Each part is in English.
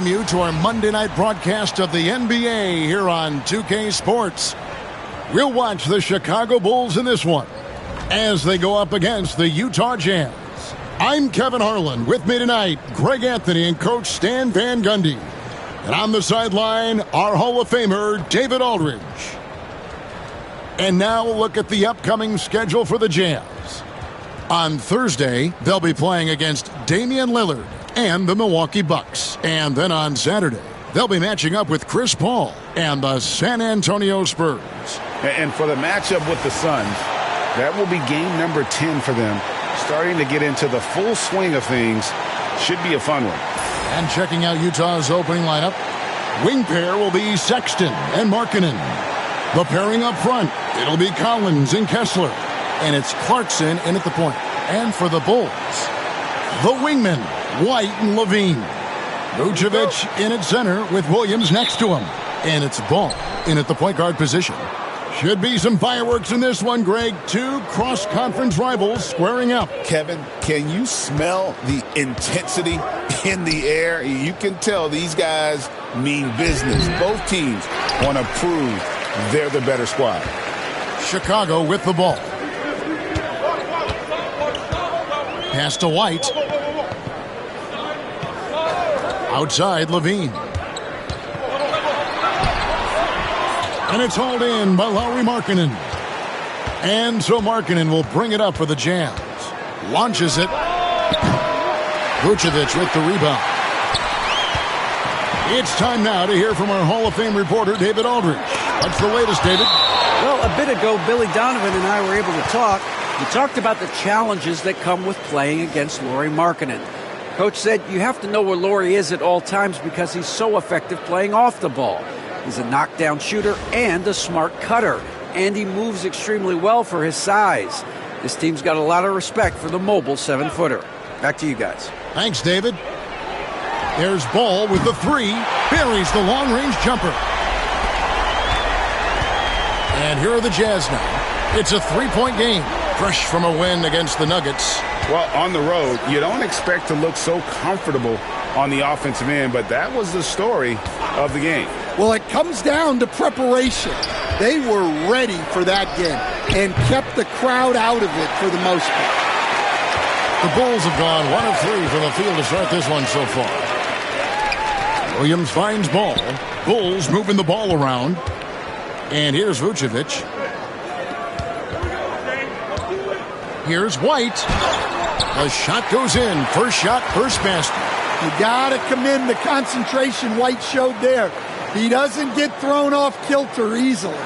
welcome you to our Monday night broadcast of the NBA here on 2K Sports. We'll watch the Chicago Bulls in this one as they go up against the Utah Jazz. I'm Kevin Harlan. With me tonight, Greg Anthony and Coach Stan Van Gundy. And on the sideline, our Hall of Famer, David Aldridge. And now we'll look at the upcoming schedule for the Jazz. On Thursday, they'll be playing against Damian Lillard and the Milwaukee Bucks. And then on Saturday, they'll be matching up with Chris Paul and the San Antonio Spurs. And for the matchup with the Suns, that will be game number 10 for them. Starting to get into the full swing of things. Should be a fun one. And checking out Utah's opening lineup, wing pair will be Sexton and Markkanen. The pairing up front, it'll be Collins and Kessler. And it's Clarkson in at the point. And for the Bulls, the wingmen, White and Levine. Vucevic in at center with Williams next to him. And it's Ball in at the point guard position. Should be some fireworks in this one, Greg. Two cross-conference rivals squaring up. Kevin, can you smell the intensity in the air? You can tell these guys mean business. Both teams want to prove they're the better squad. Chicago with the ball. Pass to White. Outside, Levine. And it's hauled in by Lauri Markkanen. And so Markkanen will bring it up for the Jazz. Launches it. Vucevic with the rebound. It's time now to hear from our Hall of Fame reporter, David Aldridge. What's the latest, David? Well, a bit ago, Billy Donovan and I were able to talk. We talked about the challenges that come with playing against Lauri Markkanen. Coach said you have to know where Lauri is at all times because he's so effective playing off the ball. He's a knockdown shooter and a smart cutter, and he moves extremely well for his size. This team's got a lot of respect for the mobile 7-footer. Back to you guys. Thanks, David. There's Ball with the three. Buries the long-range jumper. And here are the Jazz now. It's a three-point game. Fresh from a win against the Nuggets. Well, on the road, you don't expect to look so comfortable on the offensive end, but that was the story of the game. Well, it comes down to preparation. They were ready for that game and kept the crowd out of it for the most part. The Bulls have gone 1 of 3 from the field to start this one so far. Williams finds Ball. Bulls moving the ball around. And here's Vucevic. Here's White. The shot goes in. First shot, first basket. You got to commend the concentration White showed there. He doesn't get thrown off kilter easily.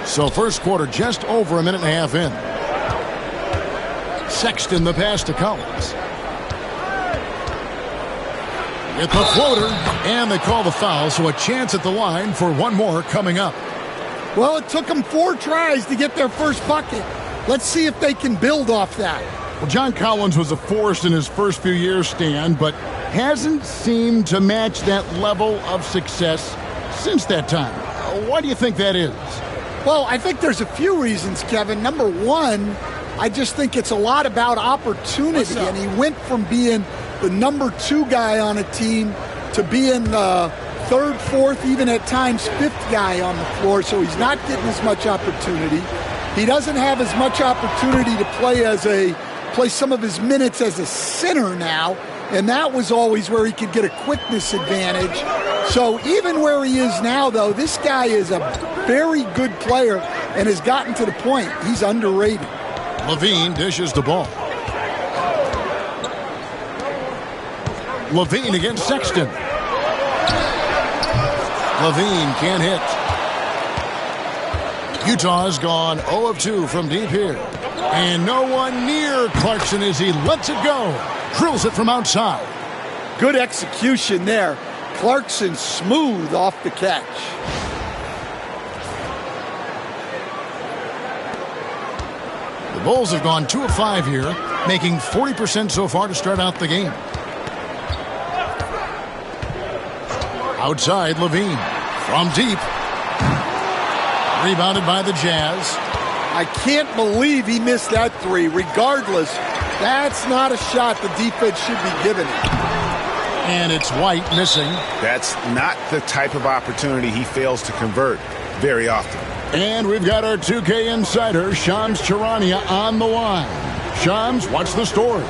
So first quarter just over a minute and a half in. Sexton the pass to Collins. At the floater, and they call the foul, so a chance at the line for one more coming up. Well, it took them 4 tries to get their first bucket. Let's see if they can build off that. Well, John Collins was a force in his first few years, Stan, but hasn't seemed to match that level of success since that time. Why do you think that is? Well, I think there's a few reasons, Kevin. Number one, I just think it's a lot about opportunity, and he went from being the number 2 guy on a team to being the 3rd, 4th, even at times 5th guy on the floor, so he's not getting as much opportunity. He doesn't have as much opportunity to play some of his minutes as a center now, and that was always where he could get a quickness advantage. So even where he is now, though, this guy is a very good player and has gotten to the point he's underrated. Levine dishes the ball. Levine against Sexton. Levine can't hit. Utah's gone 0 of 2 from deep here. And no one near Clarkson as he lets it go. Drills it from outside. Good execution there. Clarkson smooth off the catch. The Bulls have gone 2 of 5 here, making 40% so far to start out the game. Outside, Levine. From deep. Rebounded by the Jazz. I can't believe he missed that 3. Regardless, that's not a shot the defense should be giving him. And it's White missing. That's not the type of opportunity he fails to convert very often. And we've got our 2K insider, Shams Charania, on the line. Shams, what's the story?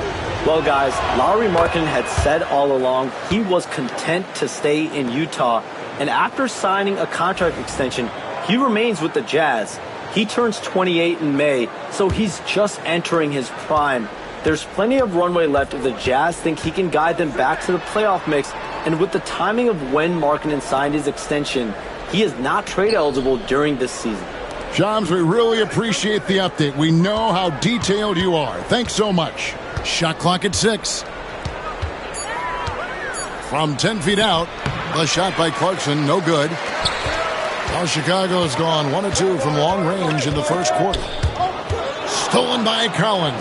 Well, guys, Lauri Markkanen had said all along he was content to stay in Utah. And after signing a contract extension, he remains with the Jazz. He turns 28 in May, so he's just entering his prime. There's plenty of runway left if the Jazz think he can guide them back to the playoff mix. And with the timing of when Markkanen signed his extension, he is not trade eligible during this season. Shams, we really appreciate the update. We know how detailed you are. Thanks so much. Shot clock at 6. From 10 feet out, the shot by Clarkson, no good. Now Chicago has gone 1 of 2 from long range in the first quarter. Stolen by Collins.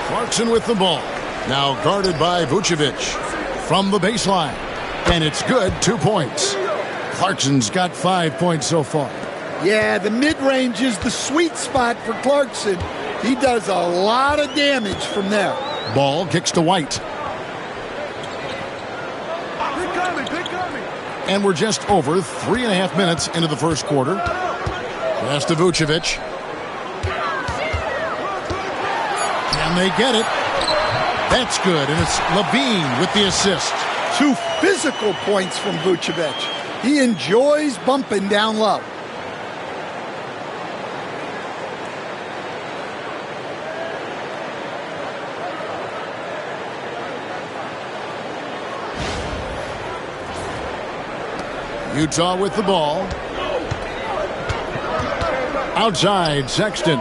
Clarkson with the ball. Now guarded by Vucevic from the baseline. And it's good, 2 points. Clarkson's got 5 points so far. Yeah, the mid-range is the sweet spot for Clarkson. He does a lot of damage from there. Ball kicks to White. And we're just over 3.5 minutes into the first quarter. Pass to Vucevic. And they get it. That's good. And it's Levine with the assist. 2 physical points from Vucevic. He enjoys bumping down low. Utah with the ball. Outside, Sexton.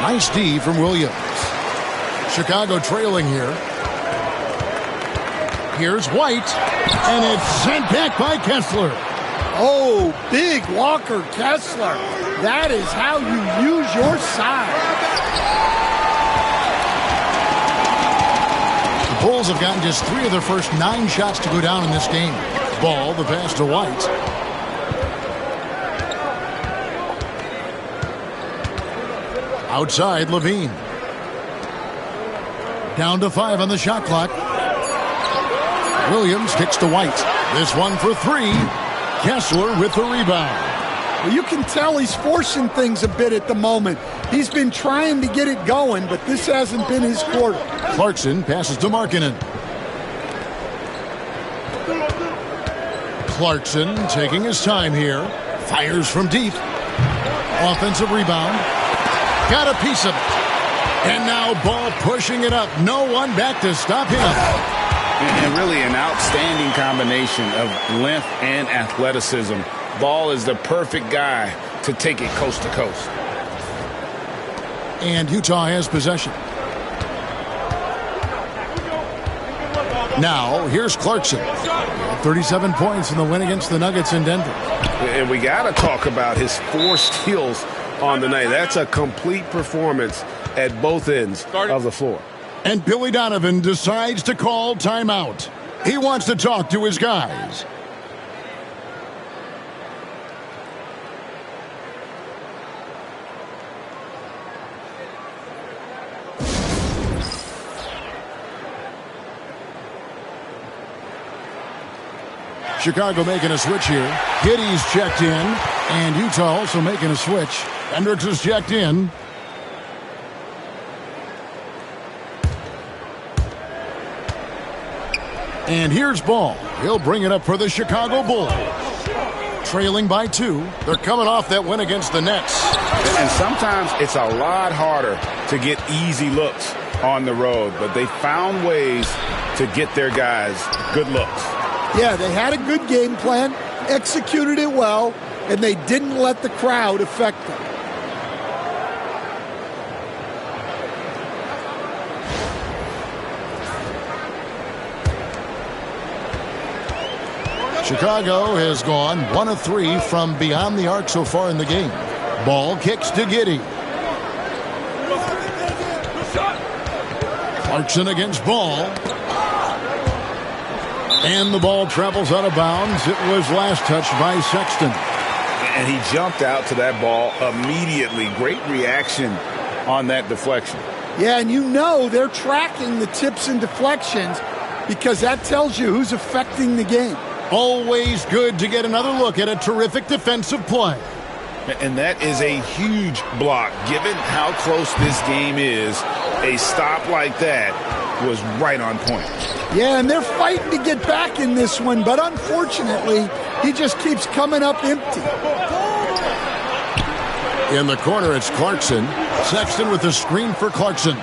Nice D from Williams. Chicago trailing here. Here's White. And it's sent back by Kessler. Oh, big Walker Kessler. That is how you use your size. The Bulls have gotten just 3 of their first 9 shots to go down in this game. Ball, the pass to White. Outside, Levine. Down to 5 on the shot clock. Williams kicks to White. This one for 3. Kessler with the rebound. Well, you can tell he's forcing things a bit at the moment. He's been trying to get it going, but this hasn't been his quarter. Clarkson passes to Markkanen. Clarkson taking his time here. Fires from deep. Offensive rebound. Got a piece of it. And now Ball pushing it up. No one back to stop him. And really an outstanding combination of length and athleticism. Ball is the perfect guy to take it coast to coast. And Utah has possession. Now, here's Clarkson. 37 points in the win against the Nuggets in Denver. And we got to talk about his 4 steals on the night. That's a complete performance at both ends of the floor. And Billy Donovan decides to call timeout. He wants to talk to his guys. Chicago making a switch here. Giddey's checked in, and Utah also making a switch. Hendricks is checked in. And here's Ball. He'll bring it up for the Chicago Bulls. Trailing by 2. They're coming off that win against the Nets. And sometimes it's a lot harder to get easy looks on the road, but they found ways to get their guys good looks. Yeah, they had a good game plan, executed it well, and they didn't let the crowd affect them. Chicago has gone 1 of 3 from beyond the arc so far in the game. Ball kicks to Giddey. Clarkson against Ball. And the ball travels out of bounds. It was last touched by Sexton. And he jumped out to that ball immediately. Great reaction on that deflection. Yeah, and you know they're tracking the tips and deflections because that tells you who's affecting the game. Always good to get another look at a terrific defensive play. And that is a huge block. Given how close this game is, a stop like that was right on point. Yeah, and they're fighting to get back in this one, but unfortunately, he just keeps coming up empty. In the corner, it's Clarkson. Sexton with the screen for Clarkson.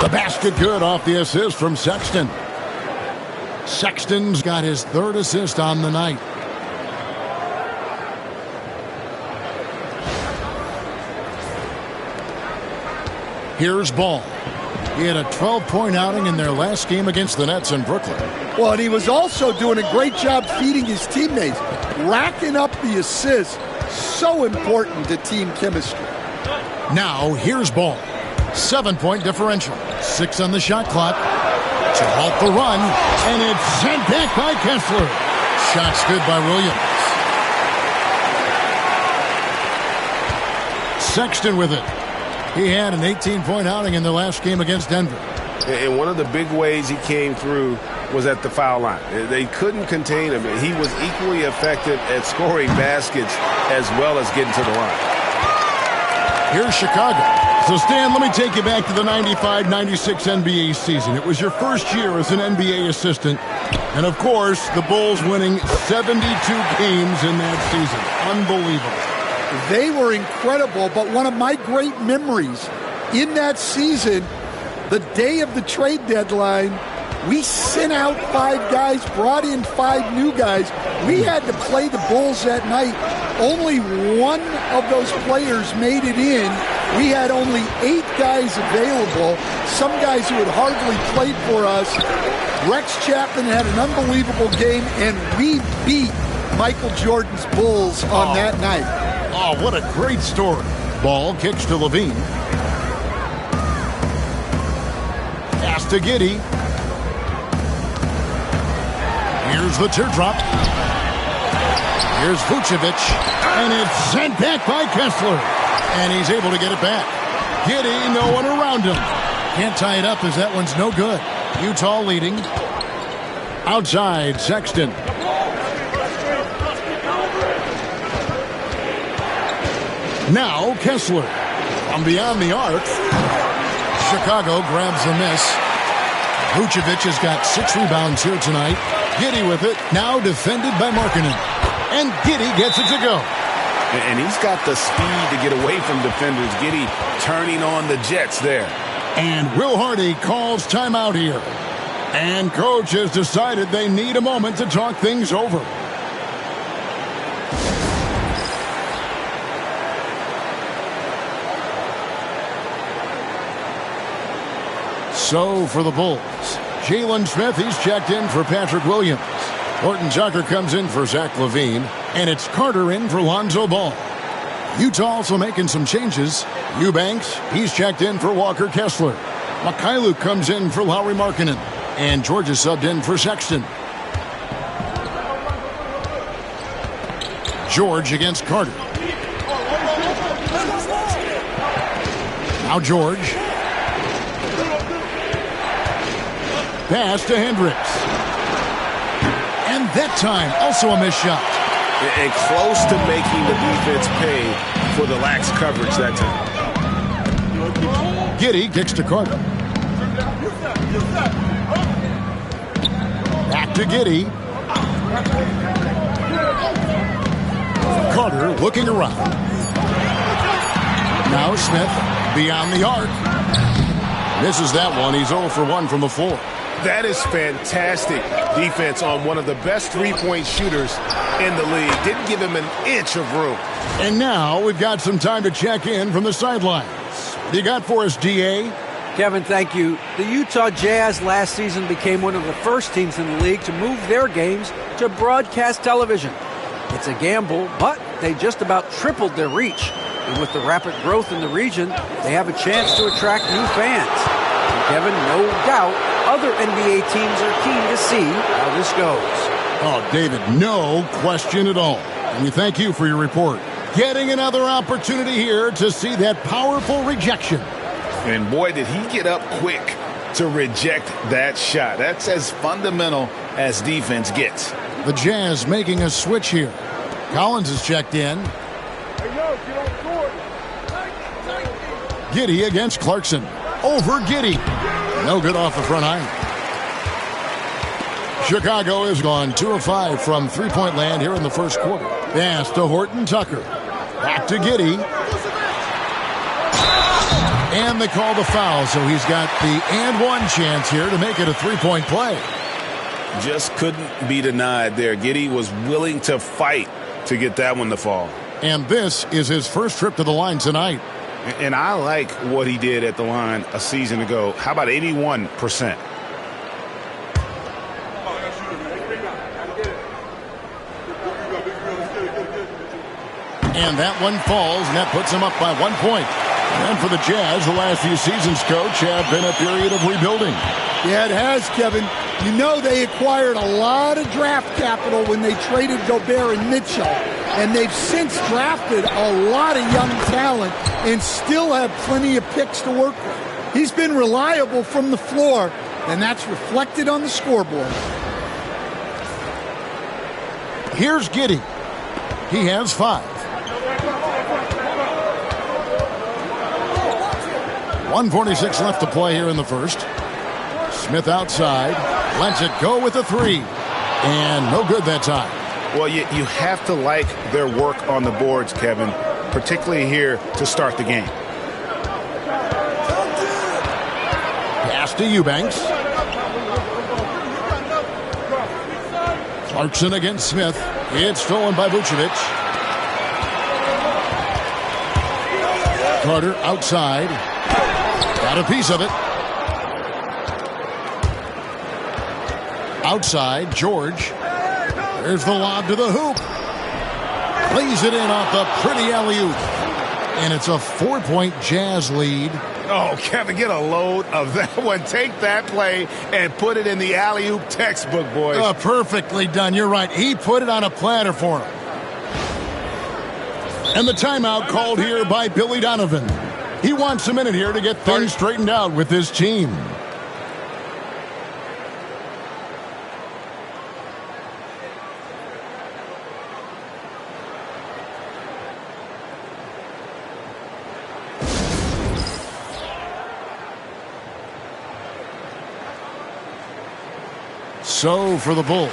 The basket good off the assist from Sexton. Sexton's got his third assist on the night. Here's Ball. He had a 12-point outing in their last game against the Nets in Brooklyn. Well, and he was also doing a great job feeding his teammates, racking up the assists. So important to team chemistry. Now, here's Ball. 7-point differential. 6 on the shot clock. To halt the run, and it's sent back by Kessler. Shot's good by Williams. Sexton with it. He had an 18-point outing in their last game against Denver. And one of the big ways he came through was at the foul line. They couldn't contain him. He was equally effective at scoring baskets as well as getting to the line. Here's Chicago. So, Stan, let me take you back to the 95-96 NBA season. It was your first year as an NBA assistant. And, of course, the Bulls winning 72 games in that season. Unbelievable. They were incredible, but one of my great memories in that season, the day of the trade deadline, we sent out 5 guys, brought in 5 new guys. We had to play the Bulls that night. Only one of those players made it in. We had only 8 guys available, some guys who had hardly played for us. Rex Chapman had an unbelievable game, and we beat Michael Jordan's Bulls on that night. Oh, what a great story. Ball kicks to Levine. Pass to Giddey. Here's the teardrop. Here's Vucevic. And it's sent back by Kessler. And he's able to get it back. Giddey, no one around him. Can't tie it up as that one's no good. Utah leading. Outside, Sexton. Now Kessler from beyond the arc. Chicago grabs the miss. Vucevic has got 6 rebounds here tonight. Giddey with it. Now defended by Markkanen. And Giddey gets it to go. And he's got the speed to get away from defenders. Giddey turning on the Jets there. And Will Hardy calls timeout here. And coach has decided they need a moment to talk things over. So for the Bulls, Jalen Smith, he's checked in for Patrick Williams. Horton Tucker comes in for Zach LaVine. And it's Carter in for Lonzo Ball. Utah also making some changes. Eubanks, he's checked in for Walker Kessler. Mikhailuk comes in for Lauri Markkanen. And Georgia subbed in for Sexton. George against Carter. Now George. Pass to Hendricks. And that time, also a missed shot. And close to making the defense pay for the lax coverage that time. Giddey kicks to Carter. Back to Giddey. Carter looking around. Now Smith beyond the arc. Misses that one. He's 0 for 1 from the floor. That is fantastic defense on one of the best three-point shooters in the league. Didn't give him an inch of room. And now we've got some time to check in from the sidelines. What do you got for us, D.A.? Kevin, thank you. The Utah Jazz last season became one of the first teams in the league to move their games to broadcast television. It's a gamble, but they just about tripled their reach. And with the rapid growth in the region, they have a chance to attract new fans. And Kevin, no doubt, other NBA teams are keen to see how this goes. Oh, David, no question at all. And we thank you for your report. Getting another opportunity here to see that powerful rejection. And boy, did he get up quick to reject that shot. That's as fundamental as defense gets. The Jazz making a switch here. Collins is checked in. Giddey against Clarkson. Over Giddey. No good off the front iron. Chicago has gone 2 of 5 from three-point land here in the first quarter. Pass to Horton Tucker. Back to Giddey. And they call the foul, so he's got the and one chance here to make it a three-point play. Just couldn't be denied there. Giddey was willing to fight to get that one to fall. And this is his first trip to the line tonight. And I like what he did at the line a season ago. How about 81%? And that one falls, and that puts him up by 1 point. And for the Jazz, the last few seasons, Coach, have been a period of rebuilding. Yeah, it has, Kevin. You know they acquired a lot of draft capital when they traded Gobert and Mitchell. And they've since drafted a lot of young talent and still have plenty of picks to work with. He's been reliable from the floor, and that's reflected on the scoreboard. Here's Giddey. He has 5. 1:46 left to play here in the first. Smith outside. Lets it go with a 3. And no good that time. Well, you have to like their work on the boards, Kevin, particularly here to start the game. Pass to Eubanks. Clarkson against Smith. It's stolen by Vucevic. Carter outside. Got a piece of it. Outside, George. There's the lob to the hoop. Lays it in off the pretty alley-oop. And it's a 4-point Jazz lead. Oh, Kevin, get a load of that one. Take that play and put it in the alley-oop textbook, boys. Perfectly done. You're right. He put it on a platter for him. And the timeout called here by Billy Donovan. He wants a minute here to get things straightened out with his team. So for the Bulls,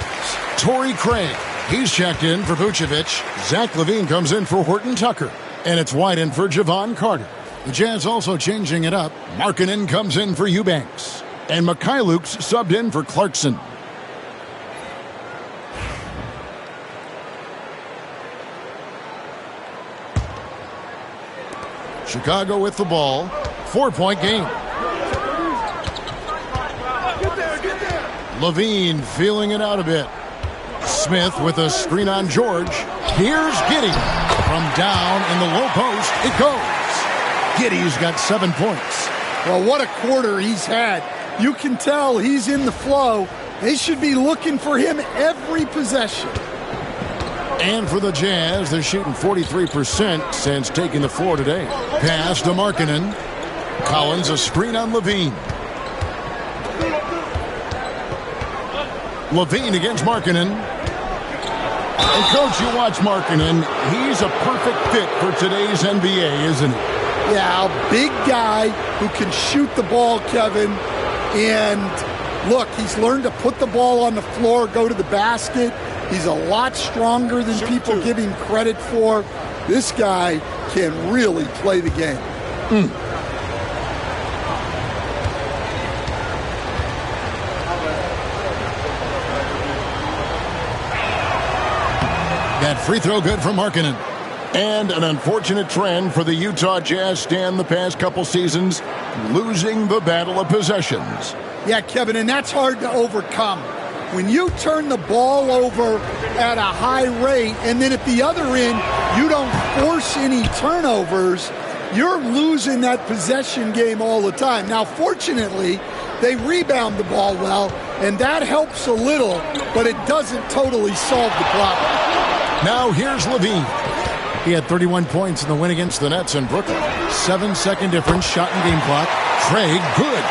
Torrey Craig. He's checked in for Vucevic. Zach LaVine comes in for Horton Tucker. And it's White in for Javon Carter. The Jazz also changing it up. Markkanen comes in for Eubanks. And Mikhailuk's subbed in for Clarkson. Chicago with the ball. 4-point game. LaVine feeling it out a bit. Smith with a screen on George. Here's Giddey. From down in the low post, it goes. Giddey's got 7 points. Well, what a quarter he's had. You can tell he's in the flow. They should be looking for him every possession. And for the Jazz, they're shooting 43% since taking the floor today. Pass to Markkanen. Collins a screen on LaVine. LaVine against Markkanen. And, Coach, you watch Markkanen. He's a perfect fit for today's NBA, isn't he? Yeah, a big guy who can shoot the ball, Kevin. And, look, he's learned to put the ball on the floor, go to the basket. He's a lot stronger than people give him credit for. This guy can really play the game. That free throw good for Markkanen. And an unfortunate trend for the Utah Jazz stand the past couple seasons, losing the battle of possessions. Yeah, Kevin, and that's hard to overcome. When you turn the ball over at a high rate and then at the other end you don't force any turnovers, you're losing that possession game all the time. Now, fortunately, they rebound the ball well, and that helps a little, but it doesn't totally solve the problem. Now here's LaVine. He had 31 points in the win against the Nets in Brooklyn. 7-second difference, shot and game clock. Craig, good.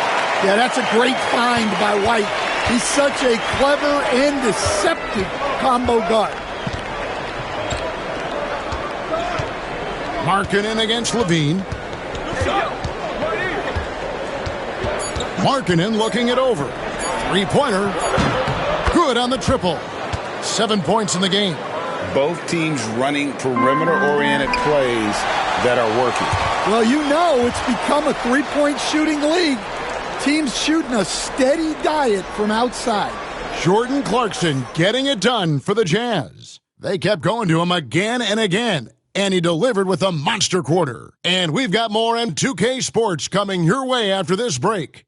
Yeah, that's a great find by White. He's such a clever and deceptive combo guard. Markkanen against Levine. Markkanen looking it over. Three-pointer. Good on the triple. 7 points in the game. Both teams running perimeter-oriented plays that are working. Well, you know it's become a three-point shooting league. Teams shooting a steady diet from outside. Jordan Clarkson getting it done for the Jazz. They kept going to him again and again, and he delivered with a monster quarter. And we've got more M2K Sports coming your way after this break.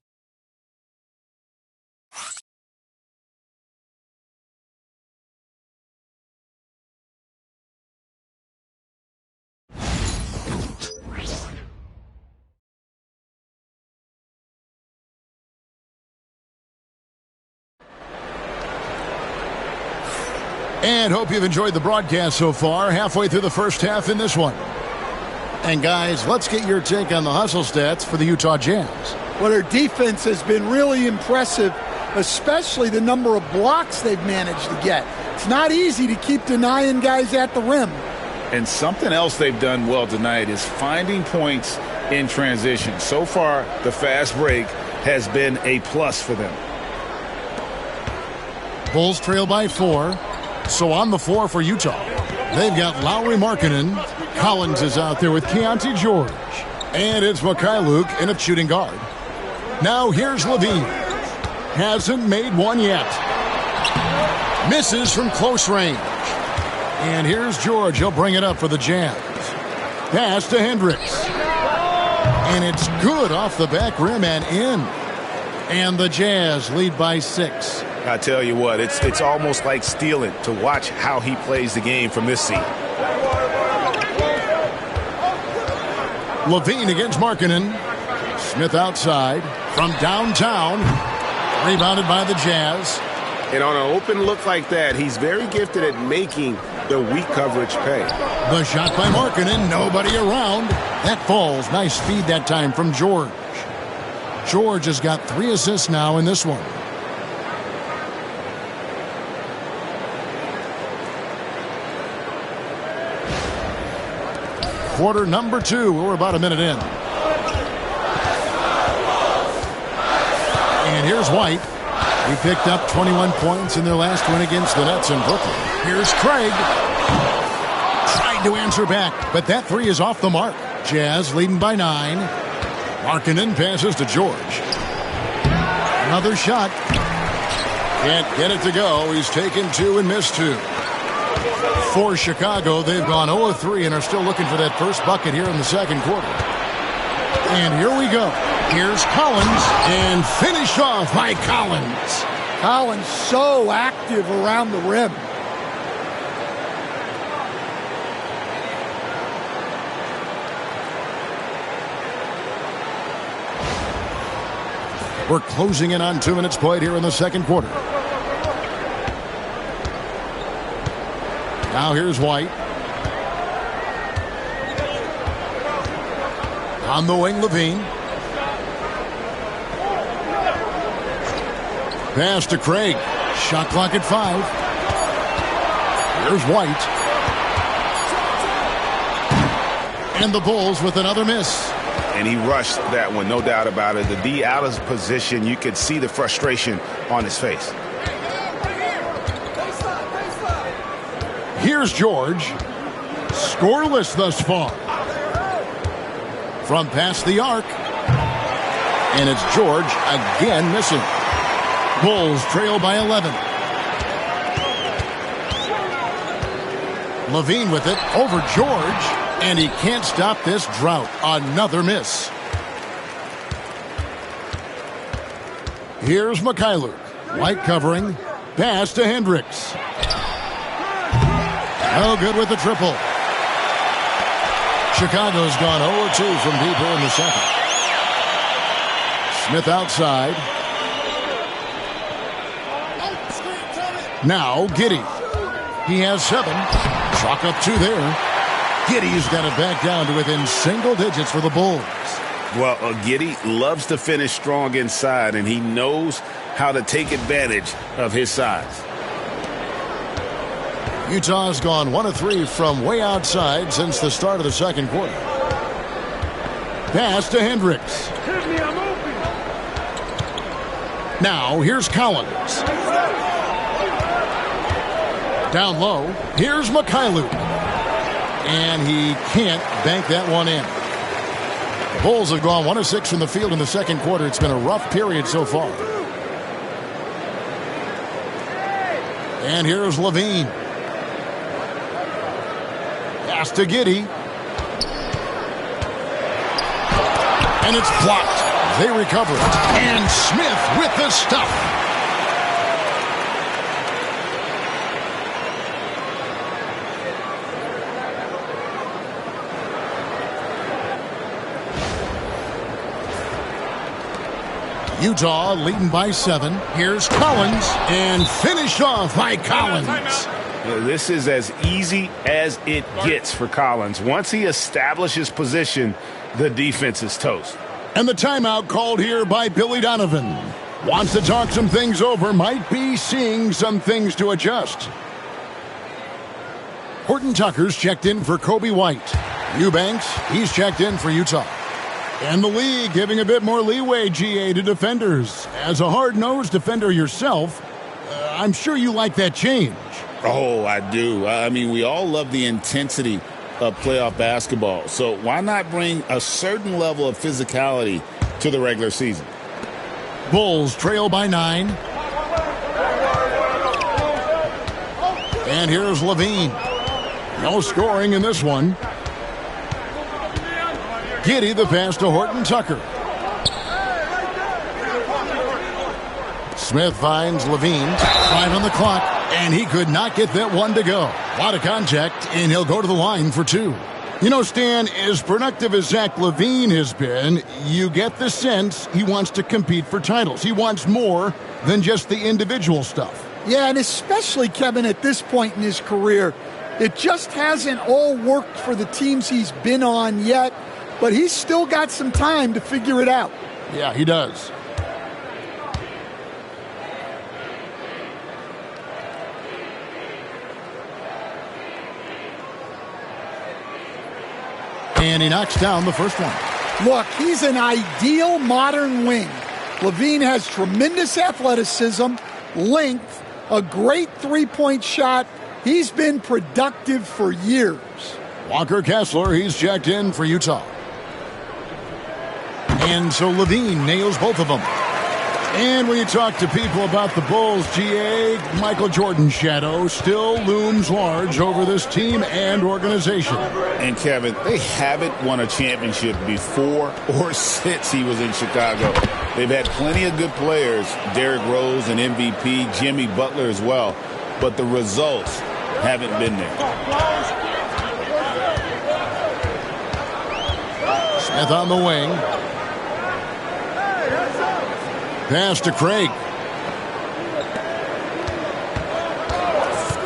And hope you've enjoyed the broadcast so far. Halfway through the first half in this one. And guys, let's get your take on the hustle stats for the Utah Jazz. Well, their defense has been really impressive, especially the number of blocks they've managed to get. It's not easy to keep denying guys at the rim. And something else they've done well tonight is finding points in transition. So far, the fast break has been a plus for them. Bulls trail by 4. So on the floor for Utah, they've got Lauri Markkanen. Collins is out there with Keontae George. And it's Mykhailiuk in a shooting guard. Now here's Levine. Hasn't made one yet. Misses from close range. And here's George. He'll bring it up for the Jazz. Pass to Hendricks. And it's good off the back rim and in. And the Jazz lead by 6. I tell you what, it's almost like stealing to watch how he plays the game from this seat. Levine against Markkanen. Smith outside from downtown. Rebounded by the Jazz. And on an open look like that, he's very gifted at making the weak coverage pay. The shot by Markkanen, nobody around. That falls. Nice speed that time from George. George has got 3 assists now in this one. Quarter number 2. We're about a minute in. And here's White. He picked up 21 points in their last win against the Nets in Brooklyn. Here's Craig. Tried to answer back, but that 3 is off the mark. Jazz leading by 9. Markkanen passes to George. Another shot. Can't get it to go. He's taken 2 and missed 2. For Chicago, they've gone 0-3 and are still looking for that first bucket here in the second quarter. And here we go. Here's Collins, and finished off by Collins. Collins so active around the rim. We're closing in on 2 minutes played here in the second quarter. Now here's White. On the wing, Levine. Pass to Craig. Shot clock at 5. Here's White. And the Bulls with another miss. And he rushed that one, no doubt about it. The D out of position, you could see the frustration on his face. Here's George. Scoreless thus far. From past the arc. And it's George again missing. Bulls trail by 11. Levine with it over George. And he can't stop this drought. Another miss. Here's Mykhailiuk. White covering. Pass to Hendricks. No good with the triple. Chicago's gone 0-2 from deep here in the second. Smith outside. Now Giddey. He has 7. Chalk up 2 there. Giddey's got it back down to within single digits for the Bulls. Well, Giddey loves to finish strong inside, and he knows how to take advantage of his size. Utah's gone 1 of 3 from way outside since the start of the second quarter. Pass to Hendricks. Now, here's Collins. Down low, here's Mikhailuk. And he can't bank that one in. The Bulls have gone 1 of 6 from the field in the second quarter. It's been a rough period so far. And here's Levine. Pass to Giddey. And it's blocked. They recover it. And Smith with the stuff. Utah leading by 7. Here's Collins. And finished off by Collins. This is as easy as it gets for Collins. Once he establishes position, the defense is toast. And the timeout called here by Billy Donovan. Wants to talk some things over. Might be seeing some things to adjust. Horton Tucker's checked in for Kobe White. Eubanks, he's checked in for Utah. And the league giving a bit more leeway, GA, to defenders. As a hard-nosed defender yourself, I'm sure you like that change. Oh, I do. I mean, we all love the intensity of playoff basketball. So why not bring a certain level of physicality to the regular season? Bulls trail by 9. And here's Levine. No scoring in this one. Giddey the pass to Horton Tucker. Smith finds Levine. 5 on the clock. And he could not get that one to go. A lot of contact, and he'll go to the line for 2. You know, Stan, as productive as Zach LaVine has been, you get the sense he wants to compete for titles. He wants more than just the individual stuff. Yeah, and especially, Kevin, at this point in his career, it just hasn't all worked for the teams he's been on yet, but he's still got some time to figure it out. Yeah, he does. And he knocks down the first one. Look, he's an ideal modern wing. LaVine has tremendous athleticism, length, a great three-point shot. He's been productive for years. Walker Kessler, he's checked in for Utah. And so LaVine nails both of them. And when you talk to people about the Bulls, GA, Michael Jordan's shadow still looms large over this team and organization. And Kevin, they haven't won a championship before or since he was in Chicago. They've had plenty of good players, Derrick Rose and MVP, Jimmy Butler as well, but the results haven't been there. Smith on the wing. Pass to Craig.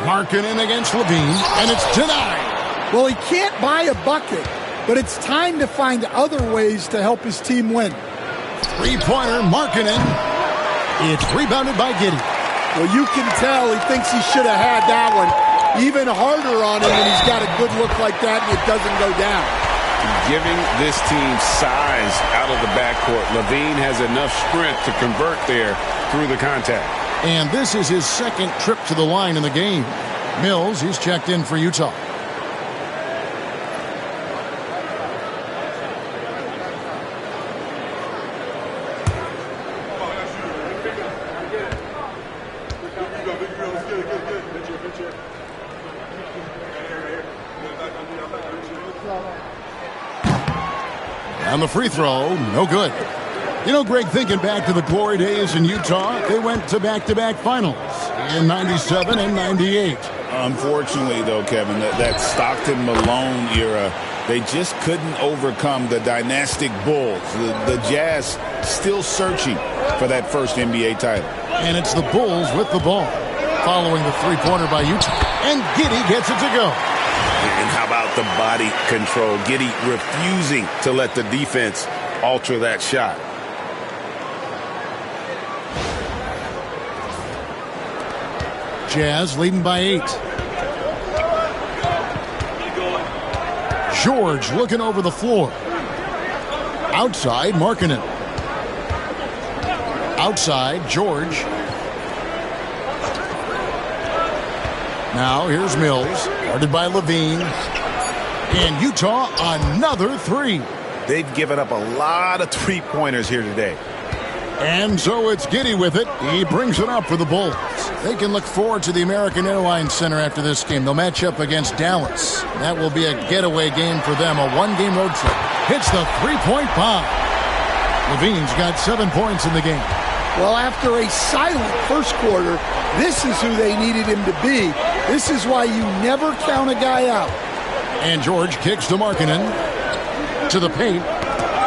Markkanen against LaVine, and it's denied. Well, he can't buy a bucket, but it's time to find other ways to help his team win. Three-pointer, Markkanen. It's rebounded by Giddey. Well, you can tell he thinks he should have had that one even harder on him when he's got a good look like that and it doesn't go down. Giving this team size out of the backcourt. LaVine has enough strength to convert there through the contact. And this is his second trip to the line in the game. Mills, he's checked in for Utah. And the free throw, no good. You know, Greg, thinking back to the glory days in Utah, they went to back-to-back finals in 97 and 98. Unfortunately, though, Kevin, that Stockton-Malone era, they just couldn't overcome the dynastic Bulls. The Jazz still searching for that first NBA title. And it's the Bulls with the ball, following the three-pointer by Utah. And Giddey gets it to go. And how about the body control? Giddey refusing to let the defense alter that shot. Jazz leading by 8. George looking over the floor. Outside, Markkanen. Outside, George. Now here's Mills, guarded by Levine. And Utah, another 3. They've given up a lot of three-pointers here today. And so it's Giddey with it. He brings it up for the Bulls. They can look forward to the American Airlines Center after this game. They'll match up against Dallas. That will be a getaway game for them, a one-game road trip. Hits the three-point bomb. Levine's got 7 points in the game. Well, after a silent first quarter, this is who they needed him to be. This is why you never count a guy out. And George kicks to Markkanen. To the paint.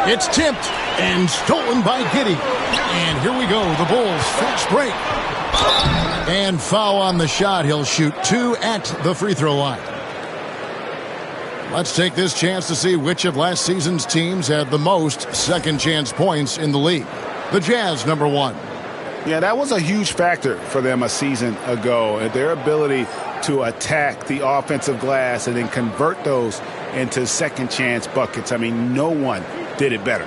It's tipped and stolen by Giddey. And here we go. The Bulls fast break. And foul on the shot. He'll shoot 2 at the free throw line. Let's take this chance to see which of last season's teams had the most second chance points in the league. The Jazz, number 1. Yeah, that was a huge factor for them a season ago. Their ability to attack the offensive glass and then convert those into second chance buckets. I mean, no one did it better.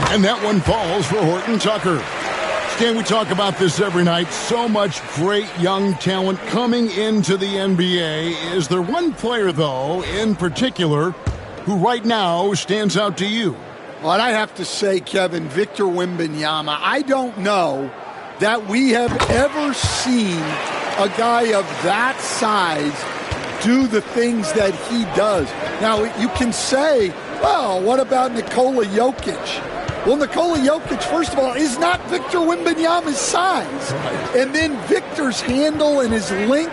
And that one falls for Horton Tucker. Stan, we talk about this every night. So much great young talent coming into the NBA. Is there one player, though, in particular, who right now stands out to you? Well, I have to say, Kevin, Victor Wembanyama. I don't know that we have ever seen a guy of that size do the things that he does. Now, you can say, well, what about Nikola Jokic? Well, Nikola Jokic, first of all, is not Victor Wembanyama's size. Right. And then Victor's handle and his length,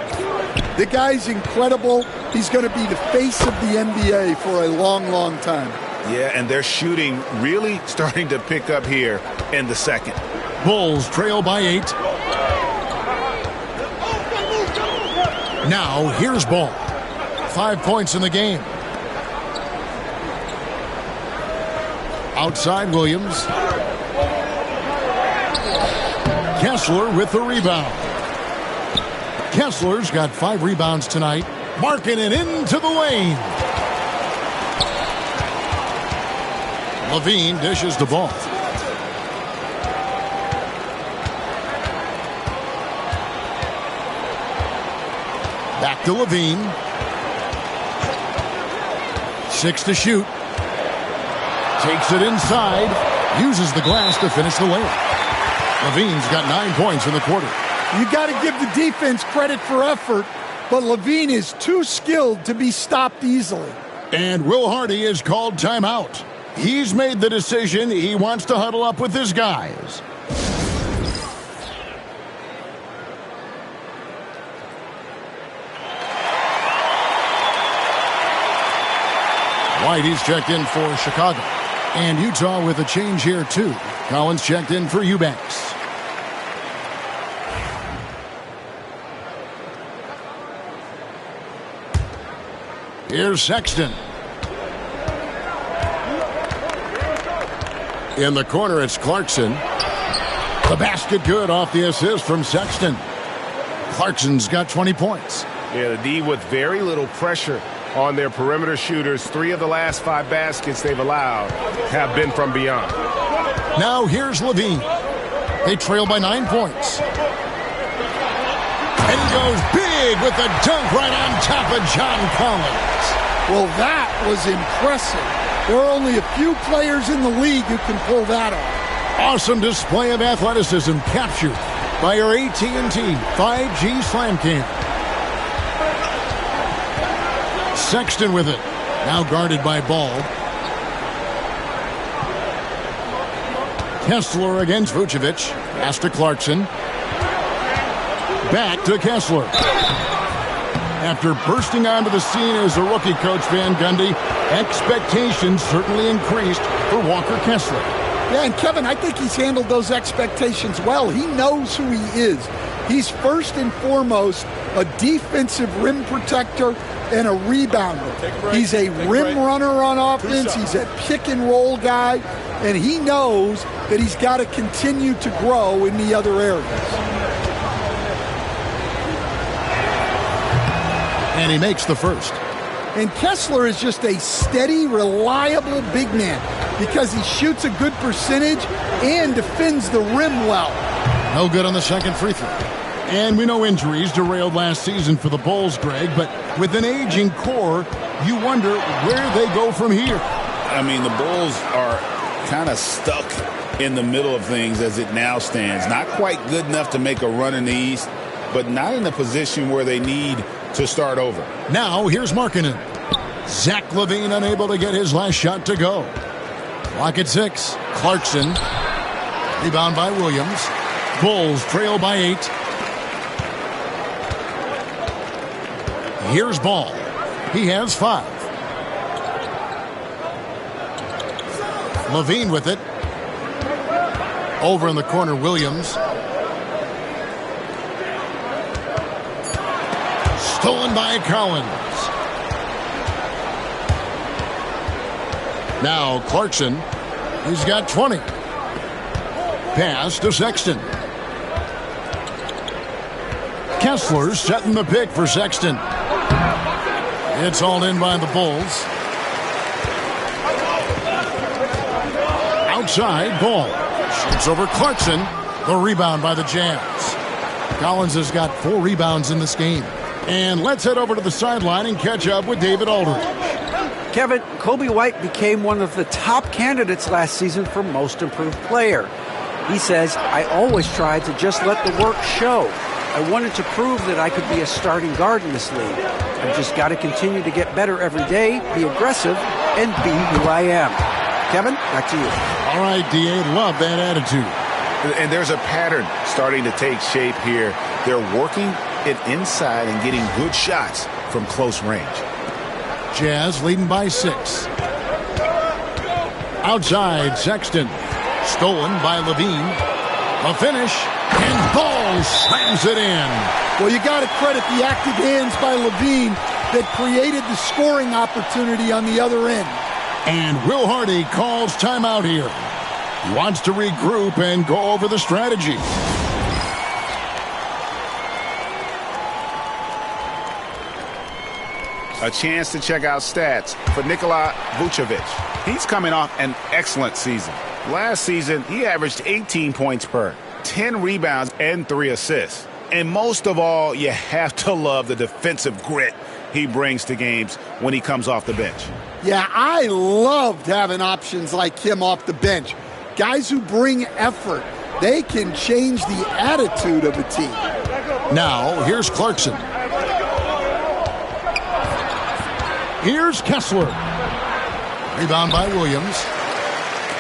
the guy's incredible. He's going to be the face of the NBA for a long, long time. Yeah, and their shooting really starting to pick up here in the second. Bulls trail by 8. Now, here's Ball. 5 points in the game. Outside Williams. Kessler with the rebound. Kessler's got 5 rebounds tonight. Markkanen into the lane. Levine dishes the ball. Back to Levine. 6 to shoot. Takes it inside. Uses the glass to finish the layup. Levine's got 9 points in the quarter. You got to give the defense credit for effort, but Levine is too skilled to be stopped easily. And Will Hardy is called timeout. He's made the decision. He wants to huddle up with his guys. White, he's checked in for Chicago. And Utah with a change here, too. Collins checked in for Eubanks. Here's Sexton. In the corner, it's Clarkson. The basket good off the assist from Sexton. Clarkson's got 20 points. Yeah, the D with very little pressure on their perimeter shooters. 3 of the last 5 baskets they've allowed have been from beyond. Now here's Levine. They trail by 9 points. And he goes big with the dunk right on top of John Collins. Well, that was impressive. There are only a few players in the league who can pull that off. Awesome display of athleticism captured by our AT&T 5G Slam Cam. Sexton with it. Now guarded by Ball. Kessler against Vucevic. Pass to Clarkson. Back to Kessler. After bursting onto the scene as a rookie, Coach Van Gundy, expectations certainly increased for Walker Kessler. Yeah, and Kevin, I think he's handled those expectations well. He knows who he is. He's first and foremost a defensive rim protector and a rebounder. He's a rim runner on offense. He's a pick and roll guy, and he knows that he's got to continue to grow in the other areas. And he makes the first. And Kessler is just a steady, reliable big man because he shoots a good percentage and defends the rim well. No good on the second free throw. And we know injuries derailed last season for the Bulls, Greg, but with an aging core, you wonder where they go from here. I mean, the Bulls are kind of stuck in the middle of things as it now stands. Not quite good enough to make a run in the East, but not in a position where they need to start over. Now, here's Markkanen. Zach LaVine unable to get his last shot to go. Clock at 6. Clarkson. Rebound by Williams. Bulls trail by 8. Here's Ball. He has 5. LaVine with it. Over in the corner, Williams. Stolen by Collins. Now Clarkson. He's got 20. Pass to Sexton. Kessler setting the pick for Sexton. It's all in by the Bulls. Outside, Ball. Shoots over Clarkson. The rebound by the Jazz. Collins has got 4 rebounds in this game. And let's head over to the sideline and catch up with David Aldridge. Kevin, Kobe White became one of the top candidates last season for Most Improved Player. He says, I always tried to just let the work show. I wanted to prove that I could be a starting guard in this league. I've just got to continue to get better every day, be aggressive, and be who I am. Kevin, back to you. All right, D.A., love that attitude. And there's a pattern starting to take shape here. They're working it inside and getting good shots from close range. Jazz leading by 6. Outside, Sexton. Stolen by LaVine. A finish, and Ball slams it in. Well, you got to credit the active hands by LaVine that created the scoring opportunity on the other end. And Will Hardy calls timeout here. He wants to regroup and go over the strategy. A chance to check out stats for Nikola Vucevic. He's coming off an excellent season. Last season, he averaged 18 points per, 10 rebounds, and 3 assists. And most of all, you have to love the defensive grit he brings to games when he comes off the bench. Yeah, I loved having options like him off the bench. Guys who bring effort. They can change the attitude of a team. Now, here's Clarkson. Here's Kessler. Rebound by Williams.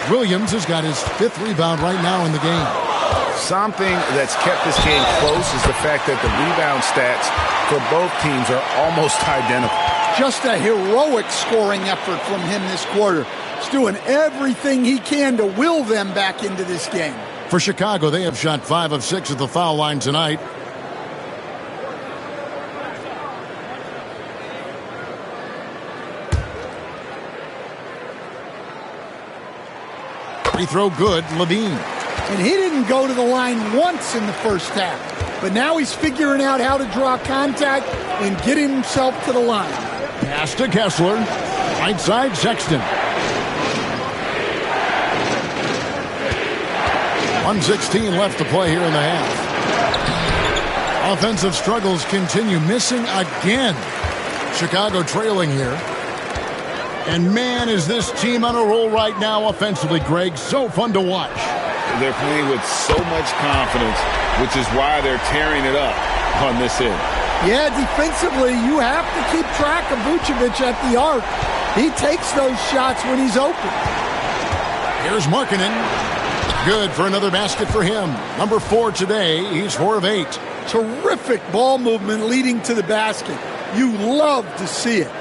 Williams has got his 5th rebound right now in the game. Something that's kept this game close is the fact that the rebound stats for both teams are almost identical. Just a heroic scoring effort from him this quarter. He's doing everything he can to will them back into this game. For Chicago, they have shot 5 of 6 at the foul line tonight. Free throw good, LaVine. And he didn't go to the line once in the first half. But now he's figuring out how to draw contact and get himself to the line. Pass to Kessler. Right side, Sexton. 1:16 left to play here in the half. Offensive struggles continue. Missing again. Chicago trailing here. And man, is this team on a roll right now offensively, Greg. So fun to watch. They're playing with so much confidence, which is why they're tearing it up on this end. Yeah, defensively, you have to keep track of Vucevic at the arc. He takes those shots when he's open. Here's Markkanen. Good for another basket for him. Number 4 today. He's 4 of 8. Terrific ball movement leading to the basket. You love to see it.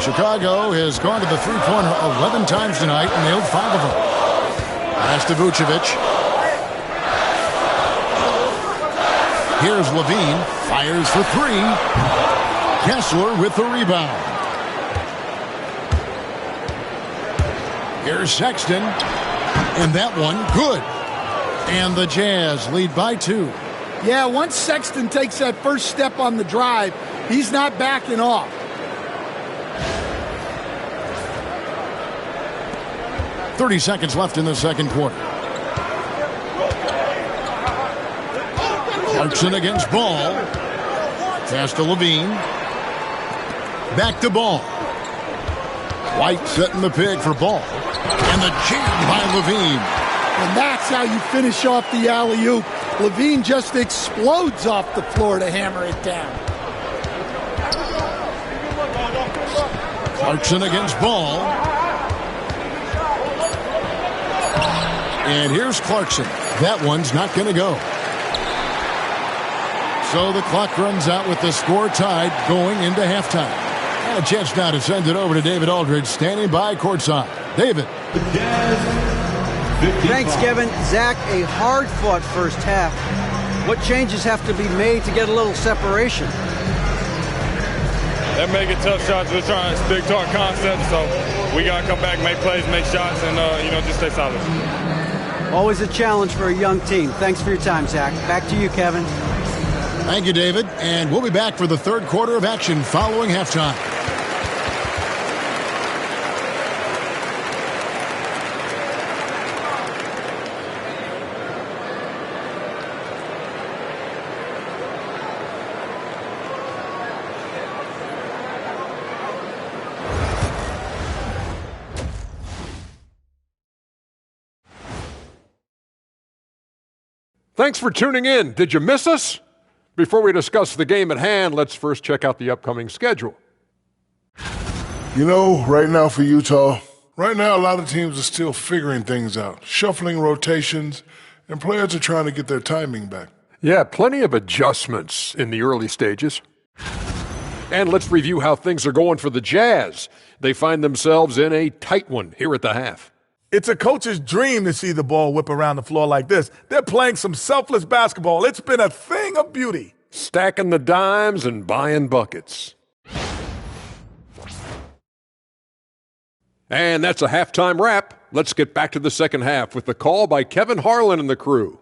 Chicago has gone to the three-pointer 11 times tonight and nailed 5 of them. Pass to Vucevic. Here's Levine. Fires for 3. Kessler with the rebound. Here's Sexton. And that one, good. And the Jazz lead by 2. Yeah, once Sexton takes that first step on the drive, he's not backing off. .30 seconds left in the second quarter. Clarkson against Ball. Pass to Levine. Back to Ball. White setting the pig for Ball. And the jam by Levine. And that's how you finish off the alley-oop. Levine just explodes off the floor to hammer it down. Clarkson against Ball. And here's Clarkson. That one's not going to go. So the clock runs out with the score tied going into halftime. And a chance now to send it over to David Aldridge, standing by courtside. David. Thanks, Kevin. Zach, a hard-fought first half. What changes have to be made to get a little separation? They're making tough shots. We're trying to stick to our concept, so we got to come back, make plays, make shots, and, just stay solid. Always a challenge for a young team. Thanks for your time, Zach. Back to you, Kevin. Thank you, David. And we'll be back for the third quarter of action following halftime. Thanks for tuning in. Did you miss us? Before we discuss the game at hand, let's first check out the upcoming schedule. You know, right now for Utah, a lot of teams are still figuring things out, shuffling rotations, and players are trying to get their timing back. Yeah, plenty of adjustments in the early stages. And let's review how things are going for the Jazz. They find themselves in a tight one here at the half. It's a coach's dream to see the ball whip around the floor like this. They're playing some selfless basketball. It's been a thing of beauty. Stacking the dimes and buying buckets. And that's a halftime wrap. Let's get back to the second half with the call by Kevin Harlan and the crew.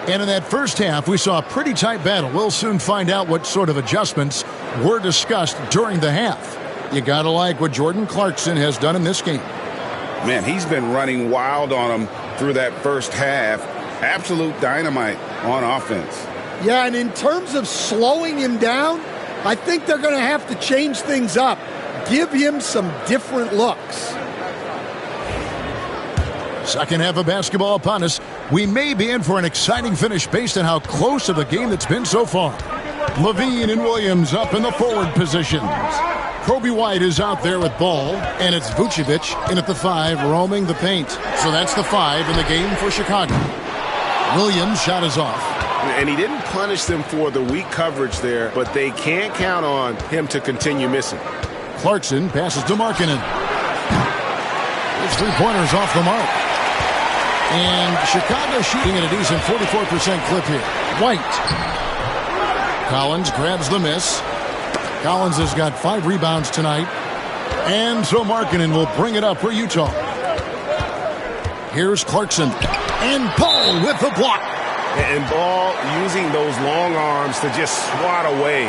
And in that first half, we saw a pretty tight battle. We'll soon find out what sort of adjustments were discussed during the half. You got to like what Jordan Clarkson has done in this game. Man, he's been running wild on him through that first half. Absolute dynamite on offense. Yeah, and in terms of slowing him down, I think they're going to have to change things up. Give him some different looks. Second half of basketball upon us. We may be in for an exciting finish based on how close of a game that's been so far. Levine and Williams up in the forward positions. Kobe White is out there with ball, and it's Vucevic in at the 5, roaming the paint. So that's the 5 in the game for Chicago. Williams' shot is off. And he didn't punish them for the weak coverage there, but they can't count on him to continue missing. Clarkson passes to Markkanen. His three-pointers off the mark. And Chicago shooting at a decent 44% clip here. White. Collins grabs the miss. Collins has got 5 rebounds tonight. And so Markkanen will bring it up for Utah. Here's Clarkson. And Paul with the block. And Ball using those long arms to just swat away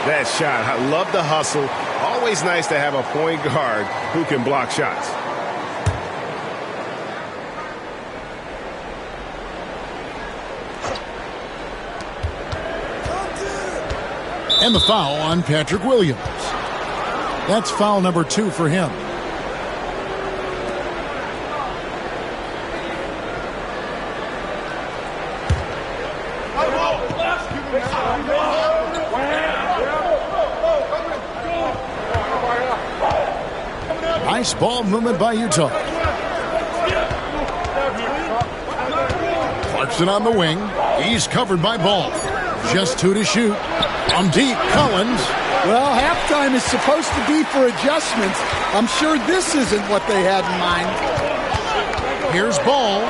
that shot. I love the hustle. Always nice to have a point guard who can block shots. And the foul on Patrick Williams. That's foul number 2 for him. Nice ball movement by Utah. Clarkson on the wing. He's covered by Ball. Just 2 to shoot. From deep, Collins. Well, halftime is supposed to be for adjustments. I'm sure this isn't what they had in mind. Here's Ball.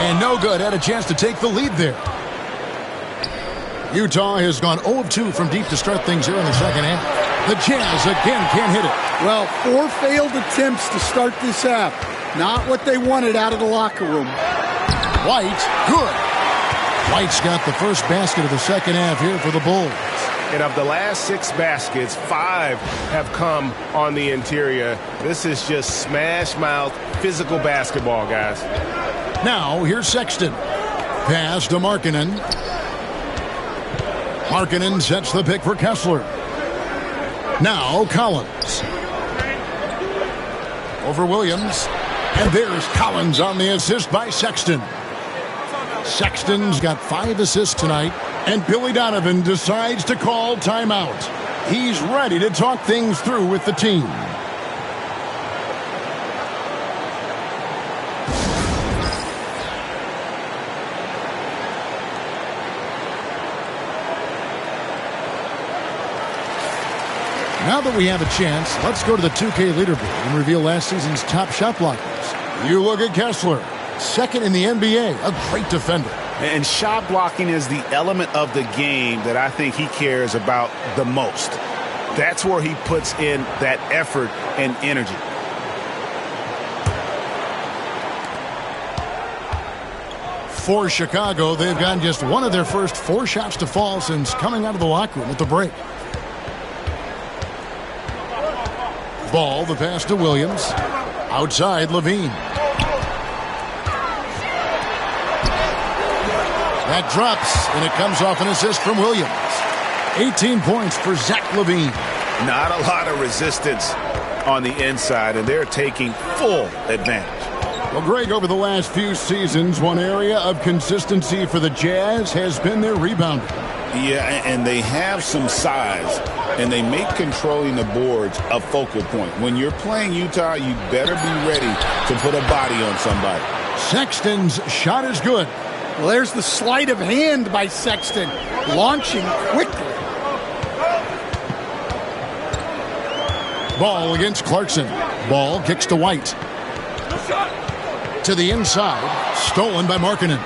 And no good. Had a chance to take the lead there. Utah has gone 0 of 2 from deep to start things here in the second half. The Jazz again can't hit it. Well, 4 failed attempts to start this half. Not what they wanted out of the locker room. White, good. White's got the first basket of the second half here for the Bulls. And of the last 6 baskets, 5 have come on the interior. This is just smash mouth, physical basketball, guys. Now, here's Sexton. Pass to Markkanen. Markkanen sets the pick for Kessler. Now, Collins. Over Williams. And there's Collins on the assist by Sexton. Sexton's got 5 assists tonight. And Billy Donovan decides to call timeout. He's ready to talk things through with the team. Now that we have a chance, let's go to the 2K leaderboard and reveal last season's top shot blockers. You look at Kessler, second in the NBA, a great defender. And shot blocking is the element of the game that I think he cares about the most. That's where he puts in that effort and energy. For Chicago, they've gotten just one of their first 4 shots to fall since coming out of the locker room at the break. Ball, the pass to Williams. Outside, Levine. That drops, and it comes off an assist from Williams. 18 points for Zach LaVine. Not a lot of resistance on the inside, and they're taking full advantage. Well, Greg, over the last few seasons, one area of consistency for the Jazz has been their rebounding. Yeah, and they have some size, and they make controlling the boards a focal point. When you're playing Utah, you better be ready to put a body on somebody. Sexton's shot is good. Well, there's the sleight of hand by Sexton, launching quickly. Ball against Clarkson. Ball kicks to White. To the inside, stolen by Markkanen.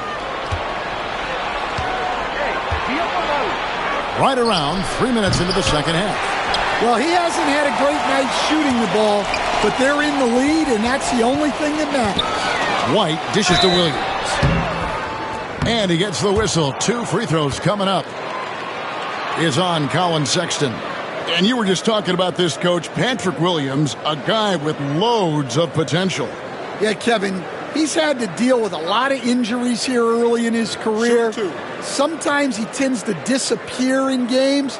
Right around 3 minutes into the second half. Well, he hasn't had a great night shooting the ball, but they're in the lead, and that's the only thing that matters. White dishes to Williams. And he gets the whistle. 2 free throws coming up. Is on Colin Sexton. And you were just talking about this, Coach. Patrick Williams, a guy with loads of potential. Yeah, Kevin, he's had to deal with a lot of injuries here early in his career. Sure, too. Sometimes he tends to disappear in games,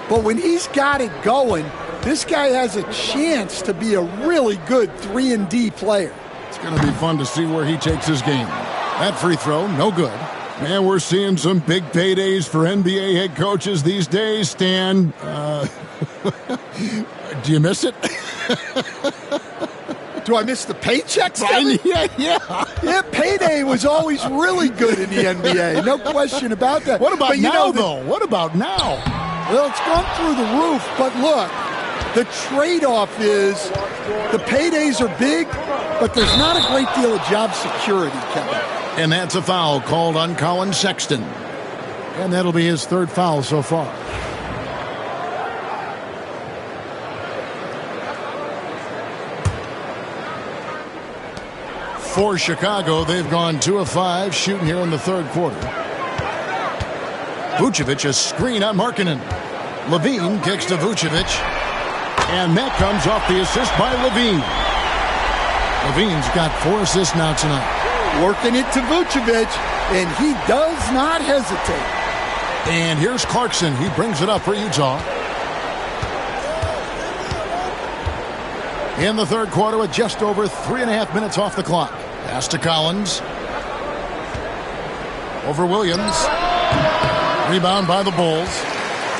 but when he's got it going, this guy has a chance to be a really good 3-and-D player. It's going to be fun to see where he takes his game. That free throw, no good. Man, we're seeing some big paydays for NBA head coaches these days, Stan. Do you miss it? Do I miss the paychecks? Yeah. Payday was always really good in the NBA. No question about that. What about now, though? What about now? Well, it's gone through the roof, but look, the trade-off is the paydays are big, but there's not a great deal of job security, Kevin. And that's a foul called on Colin Sexton. And that'll be his 3rd foul so far. For Chicago, they've gone 2 of 5 shooting here in the 3rd quarter. Vucevic, a screen on Markkanen. Levine kicks to Vucevic. And that comes off the assist by Levine. Levine's got 4 assists now tonight. Working it to Vucevic, and he does not hesitate. And here's Clarkson. He brings it up for Utah. In the 3rd quarter with just over 3.5 minutes off the clock. Pass to Collins. Over Williams. Rebound by the Bulls.